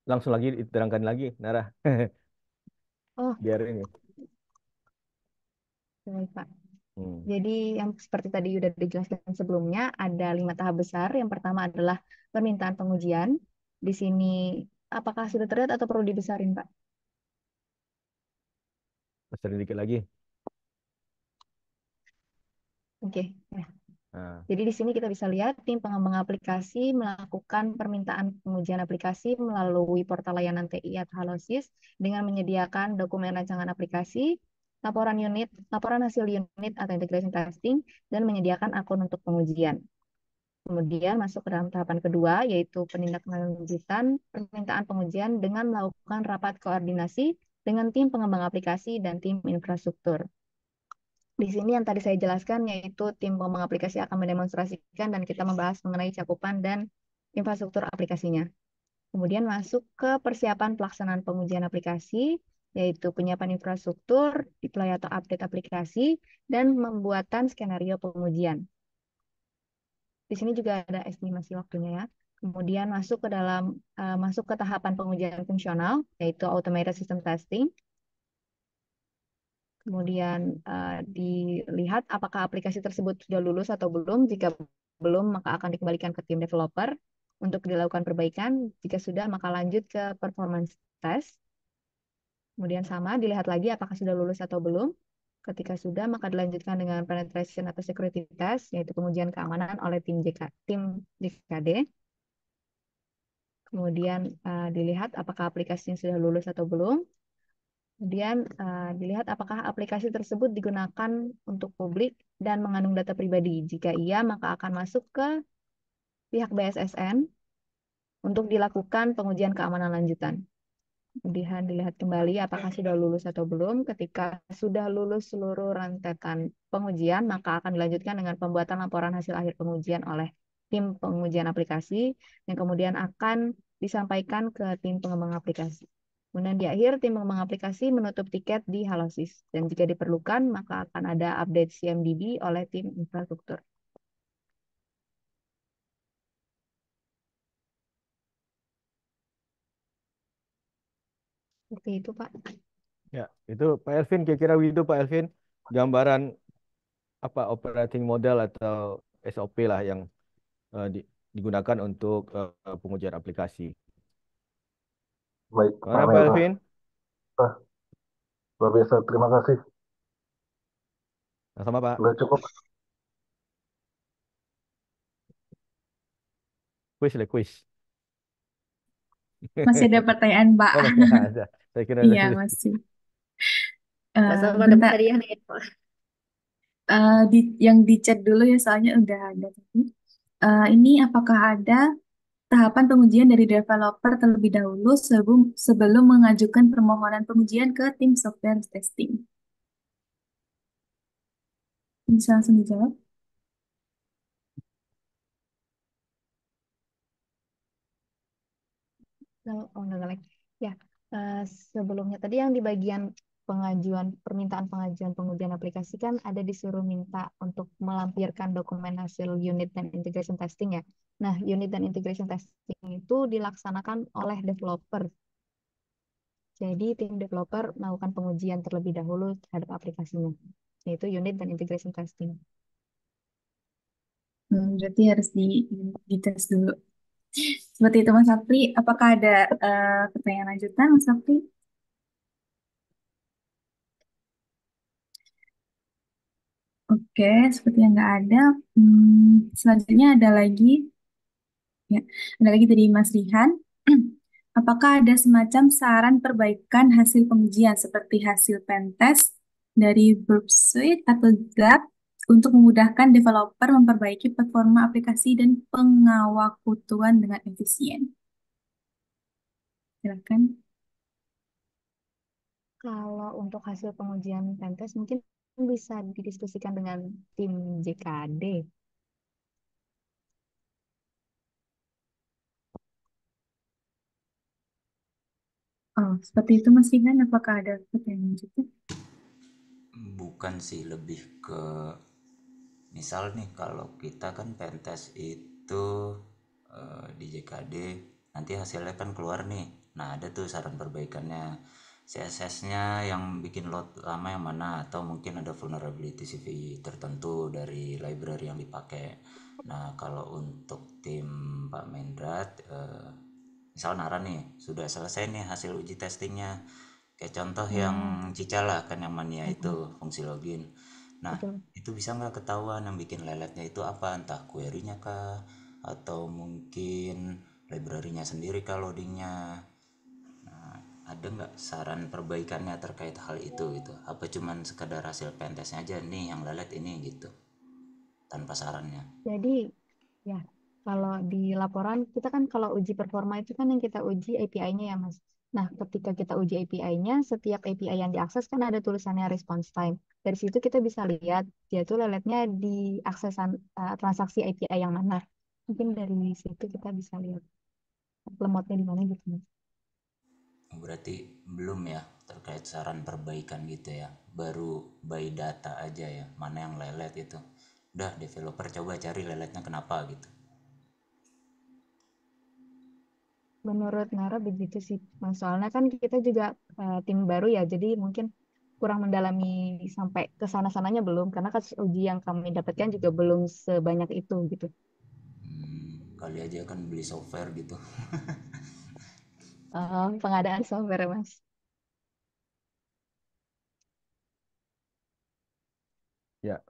Langsung lagi diterangkan lagi Nara. Oh, Biar ini. baik Pak. Jadi yang seperti tadi sudah dijelaskan sebelumnya, ada 5 tahap besar. Yang pertama adalah permintaan pengujian. Di sini apakah sudah terlihat atau perlu dibesarin, Pak? Besar dikit lagi. Oke. Ya. Nah. Jadi di sini kita bisa lihat tim pengembang aplikasi melakukan permintaan pengujian aplikasi melalui portal layanan TI atau Halosis dengan menyediakan dokumen rancangan aplikasi, laporan hasil unit atau integration testing, dan menyediakan akun untuk pengujian. Kemudian masuk ke dalam tahapan kedua, yaitu penindaklanjutan permintaan pengujian dengan melakukan rapat koordinasi dengan tim pengembang aplikasi dan tim infrastruktur. Di sini yang tadi saya jelaskan, yaitu tim pengembang aplikasi akan mendemonstrasikan dan kita membahas mengenai cakupan dan infrastruktur aplikasinya. Kemudian masuk ke persiapan pelaksanaan pengujian aplikasi, yaitu penyiapan infrastruktur, deploy atau update aplikasi, dan pembuatan skenario pengujian. Di sini juga ada estimasi waktunya ya. Kemudian masuk ke tahapan pengujian fungsional, yaitu automated system testing. Kemudian dilihat apakah aplikasi tersebut sudah lulus atau belum. Jika belum, maka akan dikembalikan ke tim developer untuk dilakukan perbaikan. Jika sudah, maka lanjut ke performance test. Kemudian sama, dilihat lagi apakah sudah lulus atau belum. Ketika sudah, maka dilanjutkan dengan penetration atau security test, yaitu pengujian keamanan oleh tim JKD. Kemudian dilihat apakah aplikasinya sudah lulus atau belum. Kemudian dilihat apakah aplikasi tersebut digunakan untuk publik dan mengandung data pribadi. Jika iya, maka akan masuk ke pihak BSSN untuk dilakukan pengujian keamanan lanjutan. Kemudian dilihat kembali apakah sudah lulus atau belum. Ketika sudah lulus seluruh rentetan pengujian, maka akan dilanjutkan dengan pembuatan laporan hasil akhir pengujian oleh tim pengujian aplikasi yang kemudian akan disampaikan ke tim pengembang aplikasi. Kemudian di akhir, tim pengembang aplikasi menutup tiket di Halosis. Dan jika diperlukan, maka akan ada update CMDB oleh tim infrastruktur. Seperti itu, Pak. Ya, itu Pak Elvin, kira-kira itu Pak Elvin, gambaran apa operating model atau SOP lah yang digunakan untuk pengujian aplikasi. Baik, Pak Mana Pak Mendra. Elvin? Ah, luar biasa. Terima kasih. Sama Pak. Sudah cukup. Kuis. Masih ada pertanyaan, Mbak. Oh, masih ada. Saya kira Iya, masih. Sama dapat Bentar, hadiah nih, Pak. yang di chat dulu ya, soalnya udah ada tadi. Ini apakah ada tahapan pengujian dari developer terlebih dahulu sebelum mengajukan permohonan pengujian ke tim software testing? Bisa langsung dijawab. Enggak lagi. Ya, sebelumnya tadi yang di bagian permintaan pengajuan pengujian aplikasi kan ada disuruh minta untuk melampirkan dokumen hasil unit dan integration testing ya. Nah, unit dan integration testing itu dilaksanakan oleh developer. Jadi tim developer melakukan pengujian terlebih dahulu terhadap aplikasinya, yaitu unit dan integration testing. Berarti harus dites dulu. Seperti itu Mas Sapri. Apakah ada pertanyaan lanjutan Mas Sapri? Oke, seperti yang nggak ada. Selanjutnya ada lagi. Ya, ada lagi dari Mas Rihan. Apakah ada semacam saran perbaikan hasil pengujian seperti hasil pentest dari Burp Suite atau GAP untuk memudahkan developer memperbaiki performa aplikasi dan pengawakutuan dengan efisien? Silakan. Kalau untuk hasil pengujian pentest mungkin bisa didiskusikan dengan tim JKD. Oh, seperti itu Mas Rihan. Apakah ada pertanyaan juga? Bukan sih, lebih ke misal nih kalau kita kan pentest itu di JKD nanti hasilnya kan keluar nih. Nah, ada tuh saran perbaikannya. CSS-nya yang bikin load lama yang mana, atau mungkin ada vulnerability CV tertentu dari library yang dipakai. Nah, kalau untuk tim Pak Mendrat, misal Nara nih sudah selesai nih hasil uji testingnya, kayak contoh yang Cica lah kan, yang mania itu fungsi login. Nah, Betul. itu bisa nggak ketahuan yang bikin leletnya itu apa, entah query-nya kah, atau mungkin library-nya sendiri kah loadingnya. Nah, ada nggak saran perbaikannya terkait hal itu gitu? Apa cuman sekadar hasil pentestnya aja nih yang lelet ini gitu, tanpa sarannya? Jadi ya, kalau di laporan kita kan kalau uji performa itu kan yang kita uji API-nya ya Mas. Nah, ketika kita uji API-nya, setiap API yang diakses kan ada tulisannya response time. Dari situ kita bisa lihat dia tuh leletnya di aksesan transaksi API yang mana. Mungkin dari situ kita bisa lihat lemotnya di mana gitu Mas. berarti belum ya terkait saran perbaikan gitu ya. Baru by data aja ya, mana yang lelet itu. Udah developer coba cari leletnya kenapa gitu. Menurut Nara begitu sih, Mas. Soalnya kan kita juga tim baru ya, jadi mungkin kurang mendalami sampai ke sana-sananya belum, karena kasus uji yang kami dapatkan juga belum sebanyak itu gitu. Kali aja kan beli software gitu. Pengadaan software, Mas. Ya,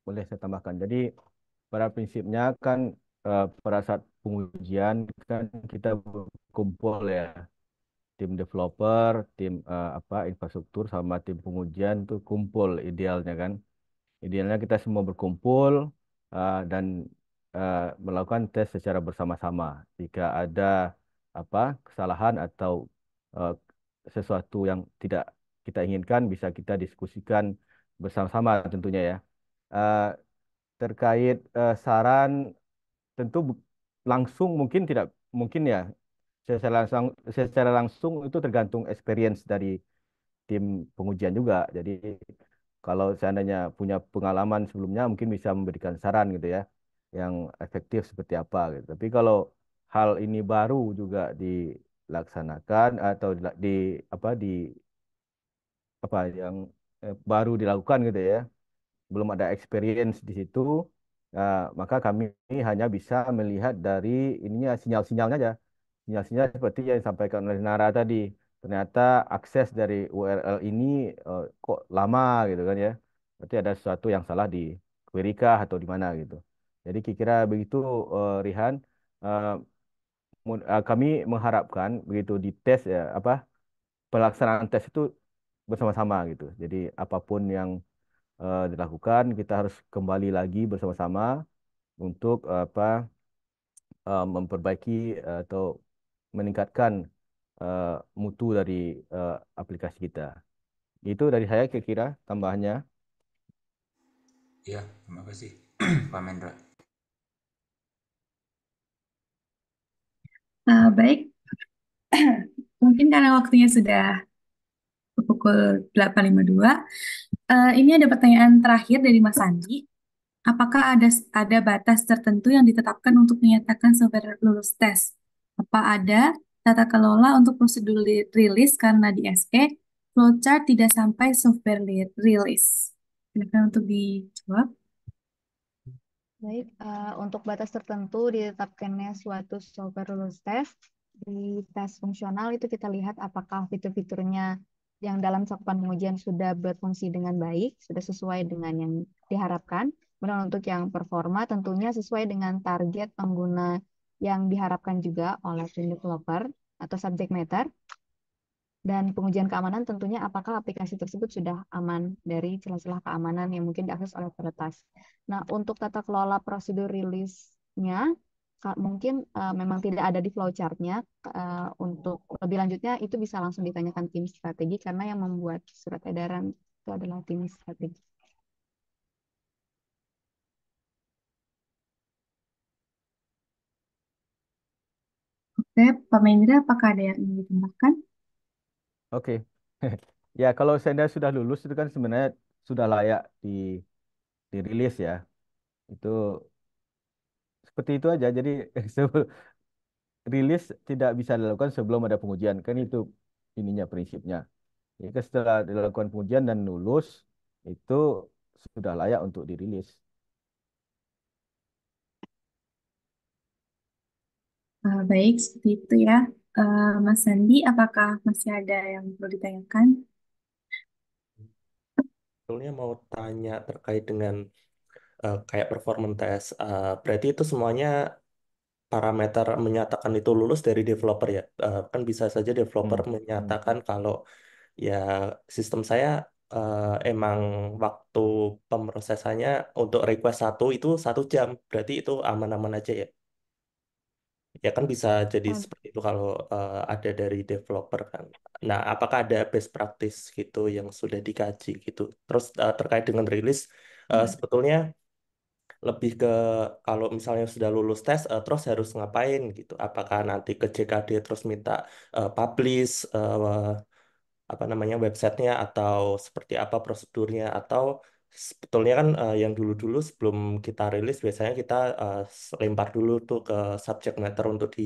boleh saya tambahkan. Jadi pada prinsipnya kan pada saat pengujian kan kita berkumpul ya, tim developer, tim infrastruktur sama tim pengujian tuh kumpul idealnya kan. Idealnya kita semua berkumpul dan melakukan tes secara bersama-sama. Jika ada kesalahan atau uh, sesuatu yang tidak kita inginkan, bisa kita diskusikan bersama-sama tentunya ya. Uh, Terkait saran, tentu langsung mungkin tidak mungkin ya. Secara langsung itu tergantung experience dari tim pengujian juga. Jadi kalau seandainya punya pengalaman sebelumnya mungkin bisa memberikan saran gitu ya, yang efektif seperti apa gitu. Tapi kalau hal ini baru juga dilaksanakan atau di apa yang baru dilakukan gitu ya, belum ada experience di situ, maka kami hanya bisa melihat dari ininya sinyal-sinyalnya aja. Sinyal-sinyal seperti yang disampaikan oleh Nara tadi. Ternyata akses dari URL ini kok lama gitu kan ya. Berarti ada sesuatu yang salah di query kah atau di mana gitu. Jadi kira-kira begitu Rihan. Eh, Kami mengharapkan begitu di tes ya pelaksanaan tes itu bersama-sama gitu. Jadi apapun yang dilakukan, kita harus kembali lagi bersama-sama untuk memperbaiki atau meningkatkan eh, mutu dari aplikasi kita. Itu dari saya kira-kira tambahannya. Iya, terima kasih Pak Mendra. Baik, mungkin karena waktunya sudah pukul 8.52, ini ada pertanyaan terakhir dari Mas Andi. Apakah ada batas tertentu yang ditetapkan untuk menyatakan software lulus tes? Apa ada tata kelola untuk prosedur rilis karena di SE flowchart tidak sampai software rilis? Silakan untuk dijawab. Baik, untuk batas tertentu ditetapkannya suatu software lulus tes. Di tes fungsional itu kita lihat apakah fitur-fiturnya yang dalam cakupan pengujian sudah berfungsi dengan baik, sudah sesuai dengan yang diharapkan. Kemudian untuk yang performa tentunya sesuai dengan target pengguna yang diharapkan juga oleh tim developer atau subject matter. Dan pengujian keamanan tentunya apakah aplikasi tersebut sudah aman dari celah-celah keamanan yang mungkin diakses oleh peretas. Nah, untuk tata kelola prosedur rilisnya, mungkin memang tidak ada di flowchart-nya. Untuk lebih lanjutnya, itu bisa langsung ditanyakan tim strategi, karena yang membuat surat edaran itu adalah tim strategi. Oke, Pak Mendra, apakah ada yang ingin ditambahkan? Oke. Ya, kalau saya sudah lulus itu kan sebenarnya sudah layak dirilis ya. Itu seperti itu aja. Jadi rilis tidak bisa dilakukan sebelum ada pengujian. Kan itu ininya prinsipnya. Jadi setelah dilakukan pengujian dan lulus, itu sudah layak untuk dirilis. Baik, seperti itu ya. Mas Sandi, apakah masih ada yang perlu ditanyakan? Sebetulnya mau tanya terkait dengan kayak performance test. Berarti itu semuanya parameter menyatakan itu lulus dari developer ya. Kan bisa saja developer menyatakan kalau ya sistem saya emang waktu pemrosesannya untuk request satu itu 1 jam. Berarti itu aman-aman aja ya. Ya kan bisa jadi seperti itu kalau ada dari developer kan. Nah, apakah ada best practice gitu yang sudah dikaji gitu? Terus terkait dengan rilis, sebetulnya lebih ke kalau misalnya sudah lulus tes, terus harus ngapain gitu. Apakah nanti ke JKD terus minta publish apa namanya websitenya atau seperti apa prosedurnya atau sebetulnya kan yang dulu-dulu sebelum kita rilis biasanya kita lempar dulu tuh ke subject matter untuk di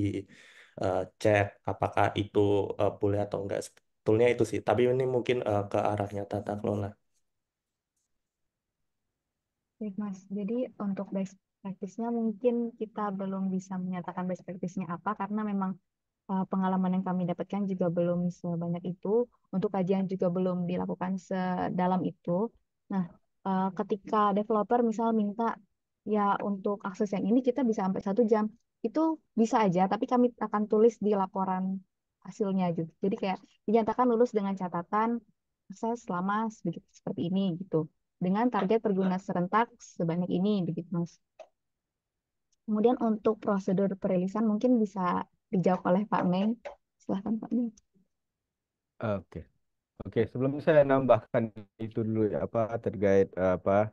cek apakah itu boleh atau enggak. Sebetulnya itu sih, tapi ini mungkin ke arahnya tata kelola. Baik, Mas. Jadi untuk best practice-nya mungkin kita belum bisa menyatakan best practice-nya apa karena memang pengalaman yang kami dapatkan juga belum sebanyak itu. Untuk kajian juga belum dilakukan sedalam itu. Nah, ketika developer misal minta ya untuk akses yang ini kita bisa sampai 1 jam. Itu bisa aja, tapi kami akan tulis di laporan hasilnya juga. Jadi kayak dinyatakan lulus dengan catatan akses selama sedikit seperti ini gitu. Dengan target pengguna serentak sebanyak ini begitu, Mas. Kemudian untuk prosedur perilisan mungkin bisa dijawab oleh Pak Mei. Silahkan Pak Mei. Oke. Oke, sebelum saya nambahkan itu dulu ya, apa terkait apa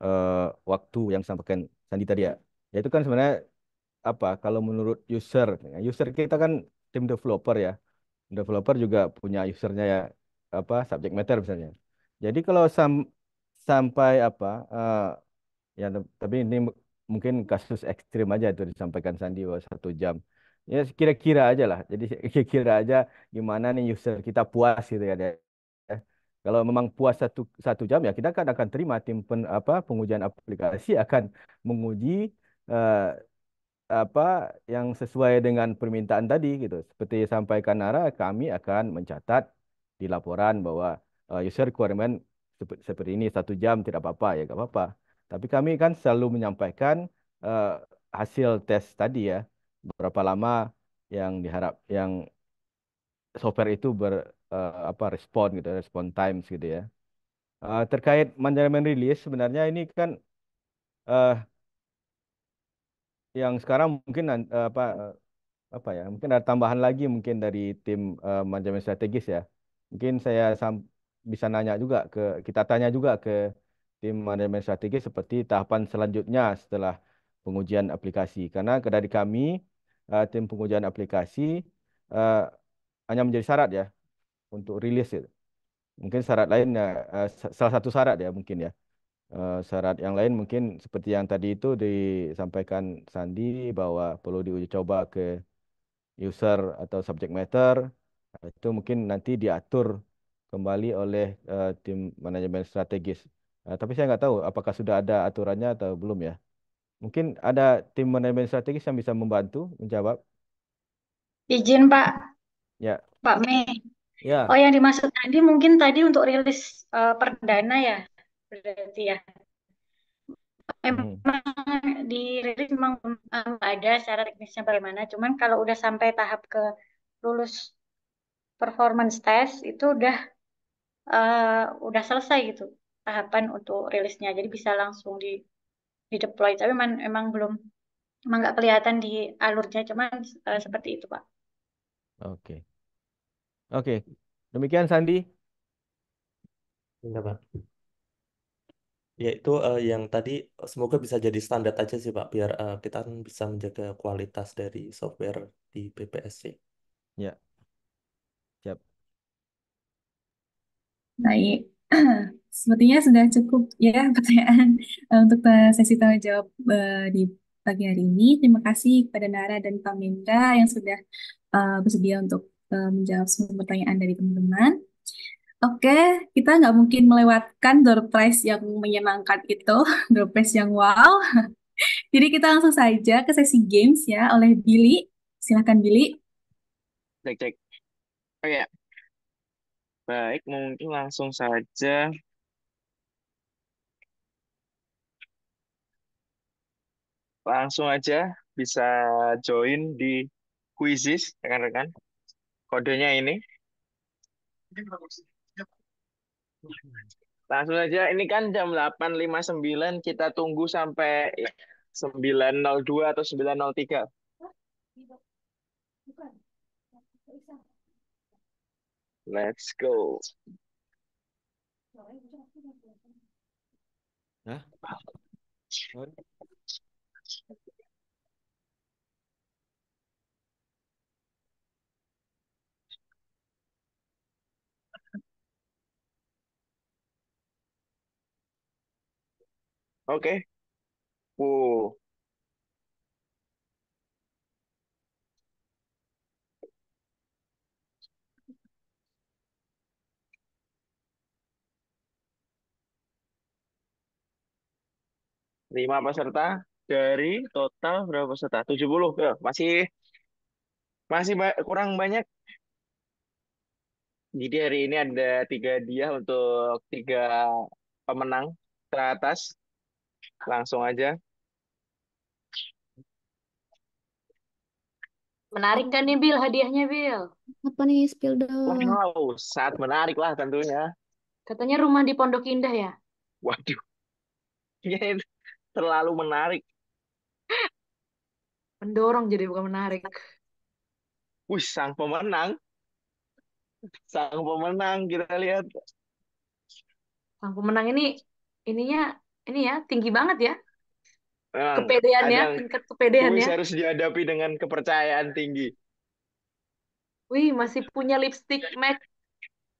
eh, waktu yang sampaikan Sandi tadi ya. Ya itu kan sebenarnya apa kalau menurut user, user kita kan tim developer ya. Developer juga punya usernya ya, apa subject matter misalnya. Jadi kalau sampai apa ya tapi ini mungkin kasus ekstrim aja itu disampaikan Sandi bahwa 1 jam. Ya kira-kira aja lah. Jadi kira-kira aja gimana nih user kita puas gitu ya. Kalau memang puas satu jam ya kita kan akan terima tim apa pengujian aplikasi akan menguji eh, apa yang sesuai dengan permintaan tadi gitu. Seperti sampaikan Nara, kami akan mencatat di laporan bahwa user requirement seperti ini 1 jam tidak apa-apa ya nggak apa-apa. Tapi kami kan selalu menyampaikan eh, hasil tes tadi ya, berapa lama yang diharap yang software itu apa respon gitu, respon times gitu ya. Terkait manajemen rilis sebenarnya ini kan eh, yang sekarang mungkin apa ya mungkin ada tambahan lagi mungkin dari tim manajemen strategis ya mungkin saya bisa nanya juga kita tanya juga ke tim manajemen strategis seperti tahapan selanjutnya setelah pengujian aplikasi karena dari kami tim pengujian aplikasi eh, hanya menjadi syarat ya untuk rilis itu mungkin syarat lain ya salah satu syarat ya mungkin ya. Syarat yang lain mungkin seperti yang tadi itu disampaikan Sandi bahwa perlu diuji coba ke user atau subject matter itu mungkin nanti diatur kembali oleh tim manajemen strategis. Tapi saya nggak tahu apakah sudah ada aturannya atau belum ya. Mungkin ada tim manajemen strategis yang bisa membantu menjawab. Izin Pak, Ya, Pak Mei. Oh, ya. yang dimaksud tadi mungkin tadi untuk rilis perdana ya, berarti ya. Mhm. Memang dirilis memang nggak ada secara teknisnya bagaimana. Cuman kalau udah sampai tahap ke lulus performance test itu udah selesai gitu tahapan untuk rilisnya. Jadi bisa langsung di deploy. Tapi emang belum emang nggak kelihatan di alurnya. Cuman seperti itu Pak. Oke. Oke. Demikian Sandi. Enggak, Pak. Ya itu yang tadi semoga bisa jadi standar aja sih Pak biar kita kan bisa menjaga kualitas dari software di BPSC. Ya, siap. Baik, sepertinya sudah cukup ya pertanyaan untuk sesi tanya jawab di pagi hari ini. Terima kasih kepada Nara dan Pak Mendra yang sudah bersedia untuk menjawab semua pertanyaan dari teman-teman. Oke, kita nggak mungkin melewatkan door prize yang menyenangkan itu, door prize yang wow. Jadi kita langsung saja ke sesi games ya oleh Billy. Silakan Billy. Cek, cek. Oke, baik, mungkin langsung saja. Langsung aja bisa join di Quizizz, rekan-rekan. Kodenya ini. Langsung aja, ini kan jam 8.59, kita tunggu sampai 9.02 atau 9.03. Let's go. Hah? Oke. Wow. Lima peserta dari total berapa peserta? 70. Ya, masih masih kurang banyak. Jadi hari ini ada 3 dia untuk 3 pemenang teratas. Langsung aja. Menarik kan nih, Bill, hadiahnya, Bill? Apa nih, spill dong. Wow, sangat menarik lah tentunya. Katanya rumah di Pondok Indah ya? Waduh, ini terlalu menarik. Mendorong jadi bukan menarik. Wih, sang pemenang. Sang pemenang kita lihat. Sang pemenang ininya, ini ya, tinggi banak ya. Memang Kepedeannya, kadang tingkat kuis kepedeannya. harus dihadapi dengan kepercayaan tinggi. Wih, masih punya lipstick MAC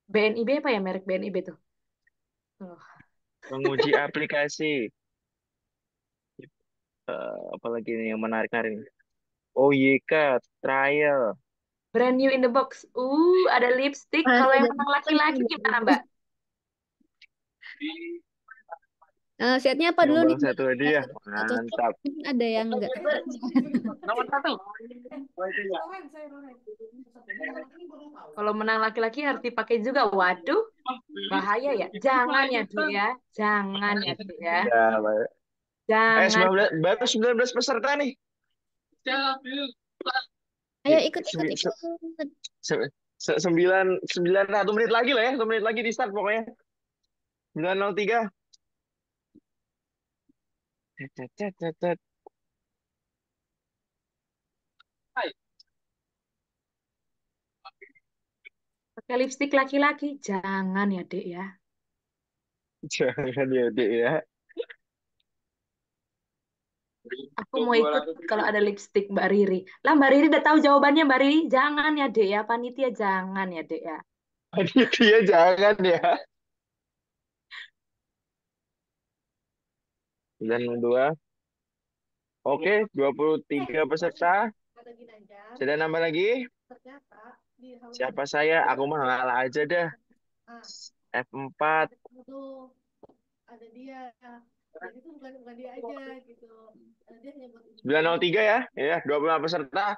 BNIB apa ya, merek BNIB tuh? Oh. Menguji aplikasi. Apalagi nih yang menarik hari ini. OYK trial. Brand new in the box. Ada lipstick. Kalau yang menang laki-laki gimana, Mbak? Setnya apa dulu nih, Nyumbang Mbak? 1 hadiah. Atau Mantap. mungkin ada yang enggak? Nomor 1. Kalau menang laki-laki harus dipakai juga. Waduh, bahaya ya. Jangan ya, Dek ya. Jangan ya, Dek ya. Ya, Pak. Jangan. 19, baru 19 peserta nih. Ayo ikut. Sembilan 1 menit lagi lah ya. 1 menit lagi di start pokoknya. 9:03. Cet, cet, cet, cet. Pakai lipstick laki-laki. Jangan ya, Dek ya. Jangan ya, Dek ya. Aku mau ikut kalau ada lipstick Mbak Riri. Lah Mbak Riri udah tahu jawabannya Mbak Riri. Jangan ya, Dek ya. Panitia jangan ya, Dek ya. Dia jangan ya. 92. Oke, 23 peserta. Sudah nambah lagi? Siapa saya? Aku mah ngalah aja dah. F4. Ada dia. Jadi itu bukan dia aja gitu. Dia hanya buat 903 ya. Ya, 25 peserta.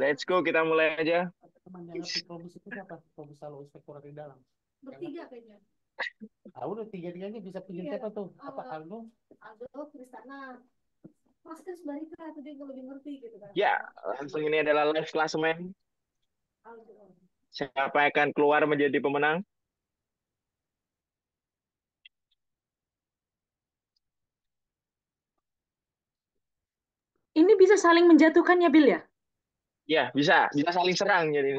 Let's go, kita mulai aja. Teman yang ngerti probus itu siapa? Probus selalu inspektorat di dalam. bertiga kayaknya. Udah tiga-tiganya bisa pilih siapa tuh? Apa Aldo? Aldo, Kristana. Mas kan sebarika tuh dia nggak lebih ngerti gitu kan. Ya, langsung ini adalah live klasemen. Aldo. Siapa yang akan keluar menjadi pemenang? Ini bisa saling menjatuhkan ya, Bill ya? Ya, bisa saling serang jadi.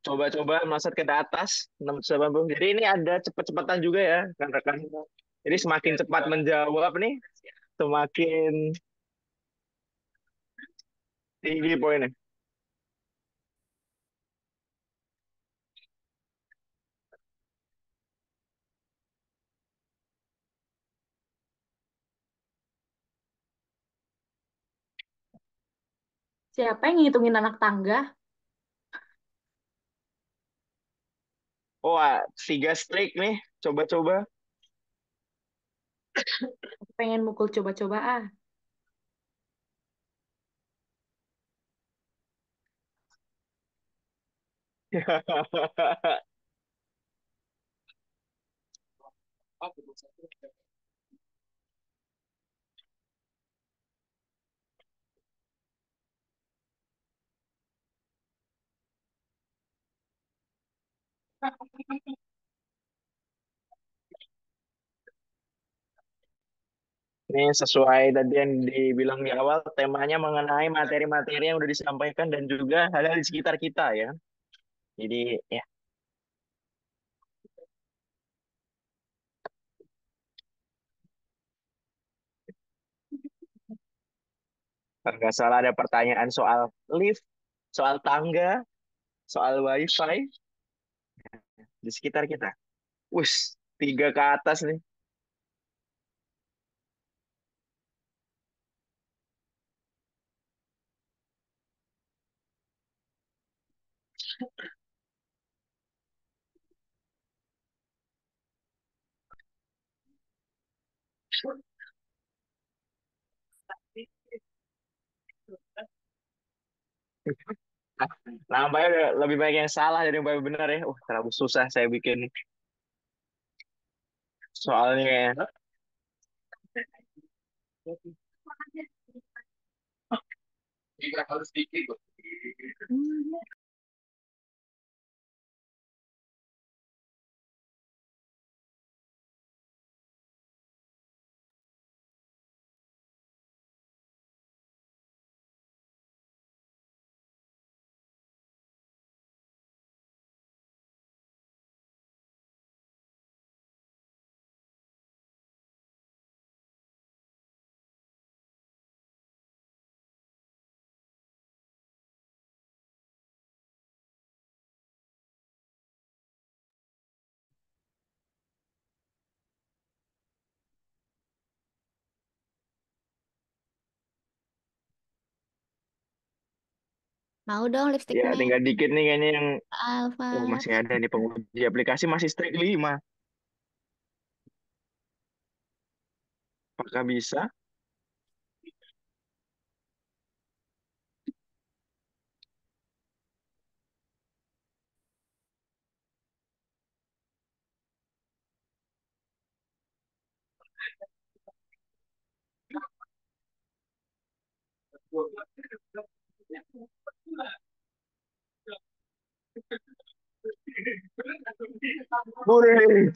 Coba-coba melesat ke atas 680. Jadi ini ada cepet-cepatan juga ya, rekan-rekan. Jadi semakin cepat menjawab nih, semakin tinggi poinnya. Siapa yang ngitungin anak tangga? Oh, 3 strike nih, coba-coba. Pengen mukul coba-coba ah. Ini sesuai tadi yang dibilang di awal, temanya mengenai materi-materi yang udah disampaikan dan juga hal-hal di sekitar kita ya. Jadi ya. Kalau nggak salah ada pertanyaan soal lift, soal tangga, soal wifi di sekitar kita. Wus, tiga ke atas nih. Nampaknya udah lebih banyak yang salah dari yang benar ya. Terlalu susah saya bikin soalnya kayaknya. Harus dikit. Mau dong Ya, lipstiknya. tinggal dikit nih kayaknya yang Alfa. masih ada nih penguji aplikasi masih strike 5. Apakah bisa? Boleh.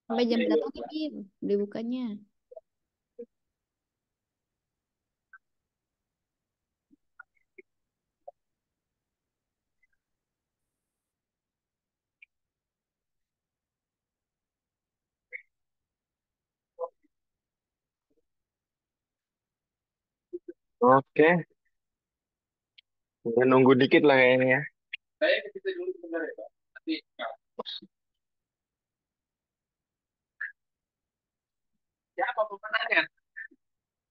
Sampai jam berapa nih, Bim? Dibukanya. Oke, kita nunggu dikit lah kayaknya ya. Saya ke situ dulu sebentar ya, Pak. Nanti siapa pemenangnya?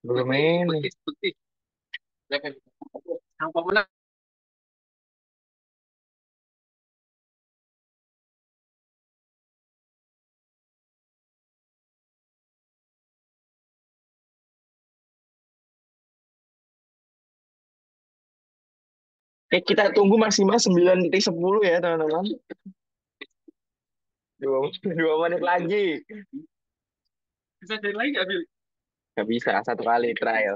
Belum ini. Putih. Yang pemenang. Kita tunggu maksimal 9:10 ya, teman-teman. 2 menit lagi. Bisa dari lagi nggak, Bil? Nggak bisa, satu kali trial.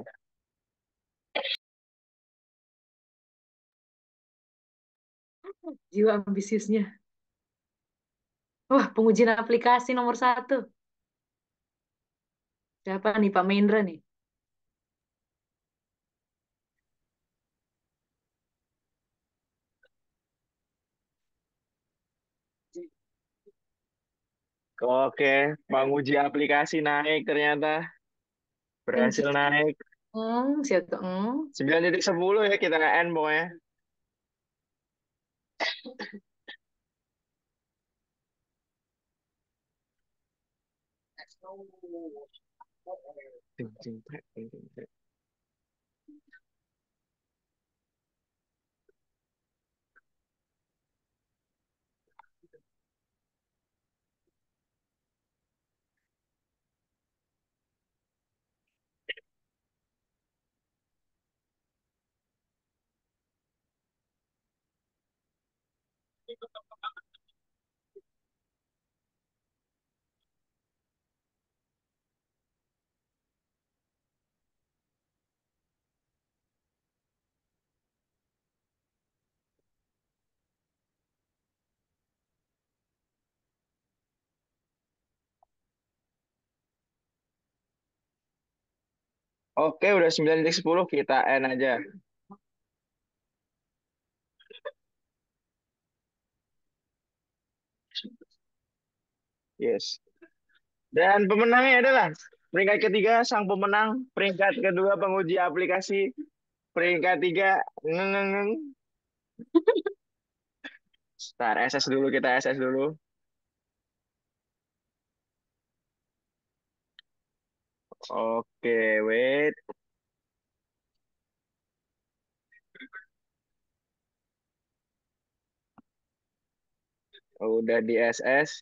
Jiwa ambisiusnya. Wah, pengujian aplikasi nomor 1. Siapa nih, Pak Maindra nih? Oke, menguji aplikasi naik ternyata. Berhasil naik. Siapa? 9:10 ya kita nggak end pokoknya. Ting, ting, ting, ting, ting, ting. Oke, udah 9.10 kita end aja. Yes. Dan pemenangnya adalah peringkat ketiga sang pemenang, peringkat kedua penguji aplikasi, peringkat tiga ngeng. Ntar SS dulu, kita SS dulu. Oke, wait. Udah di SS.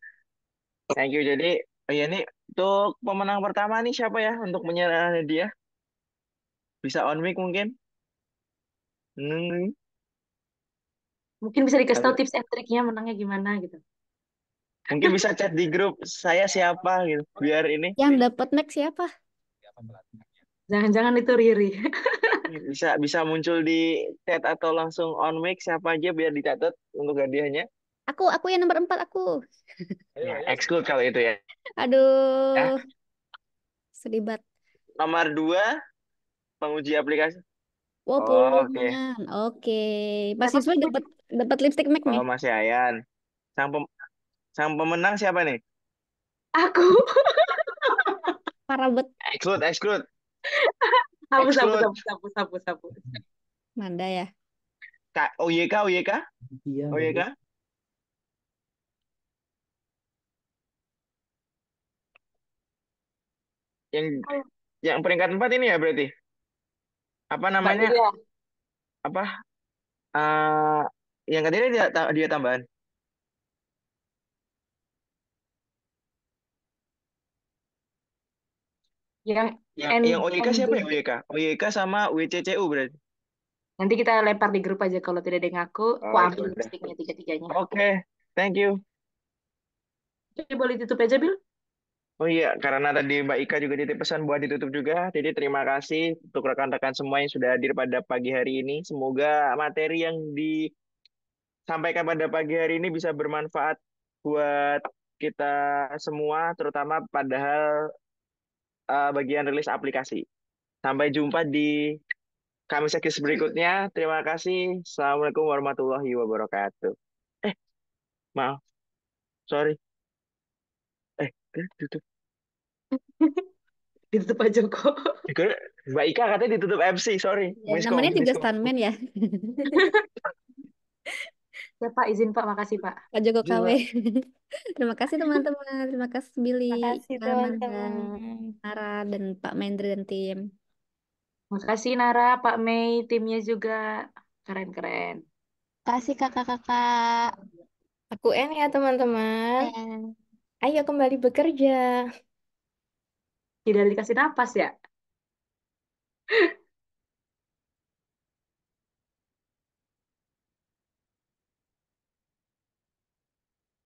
Thank you. Jadi, oh ya nih untuk pemenang pertama nih siapa ya untuk menyerahkan dia? Bisa on mic mungkin? Hmm. Mungkin bisa dikasih tahu Atau tips and triknya menangnya gimana gitu. mungkin bisa chat di grup saya siapa gitu. Biar ini Yang dapat next siapa? Jangan-jangan itu Riri. bisa muncul di chat atau langsung on mic siapa aja biar dicatat untuk hadiahnya. Aku yang nomor 4 aku. Ya, exclude kalau itu ya. Aduh, sedih banget. Nomor 2 penguji aplikasi. Wow, Oke. peluang. Oke. Mas Siapa Yusuf sih? dapat lipstick MAC nih. Oh, Mas Yayan. Sang sang pemenang siapa nih? Aku. Parah bet. Exclude. Hapus. Exclude. Nada ya. OYK. Yang peringkat 4 ini ya berarti. Apa namanya? Mbak Dia. Apa? Yang ketiga dia tambahan. Yang OYK siapa ya? OYK sama WCCU berarti. Nanti kita lempar di grup aja kalau tidak ada yang ngaku, aku Oh, ambil ya udah. lipstiknya tiga-tiganya. Oke, thank you. Jadi boleh tutup aja, Bil? Oh iya, karena tadi Mbak Ika juga titip pesan buat ditutup juga. Jadi terima kasih untuk rekan-rekan semua yang sudah hadir pada pagi hari ini. Semoga materi yang disampaikan pada pagi hari ini bisa bermanfaat buat kita semua, terutama padahal bagian rilis aplikasi. Sampai jumpa di Kamis Eksklusif berikutnya. Terima kasih. Assalamualaikum warahmatullahi wabarakatuh. Maaf, sorry. Tutup. Ditutup aja kok. Mbak Ika katanya ditutup MC, sorry. Ya, namanya juga stuntman ya. Ya Pak, izin Pak, makasih Pak. Pak Joko Izin, KW. Pak. Terima kasih teman-teman. Terima kasih Billy, Makasih Amanda, teman-teman. Nara, dan Pak Mendri dan tim. Makasih Nara, Pak Mei, timnya juga keren-keren. Kasih kakak-kakak. Aku N ya teman-teman. Ya. Ayo kembali bekerja. Tidak dikasih napas ya?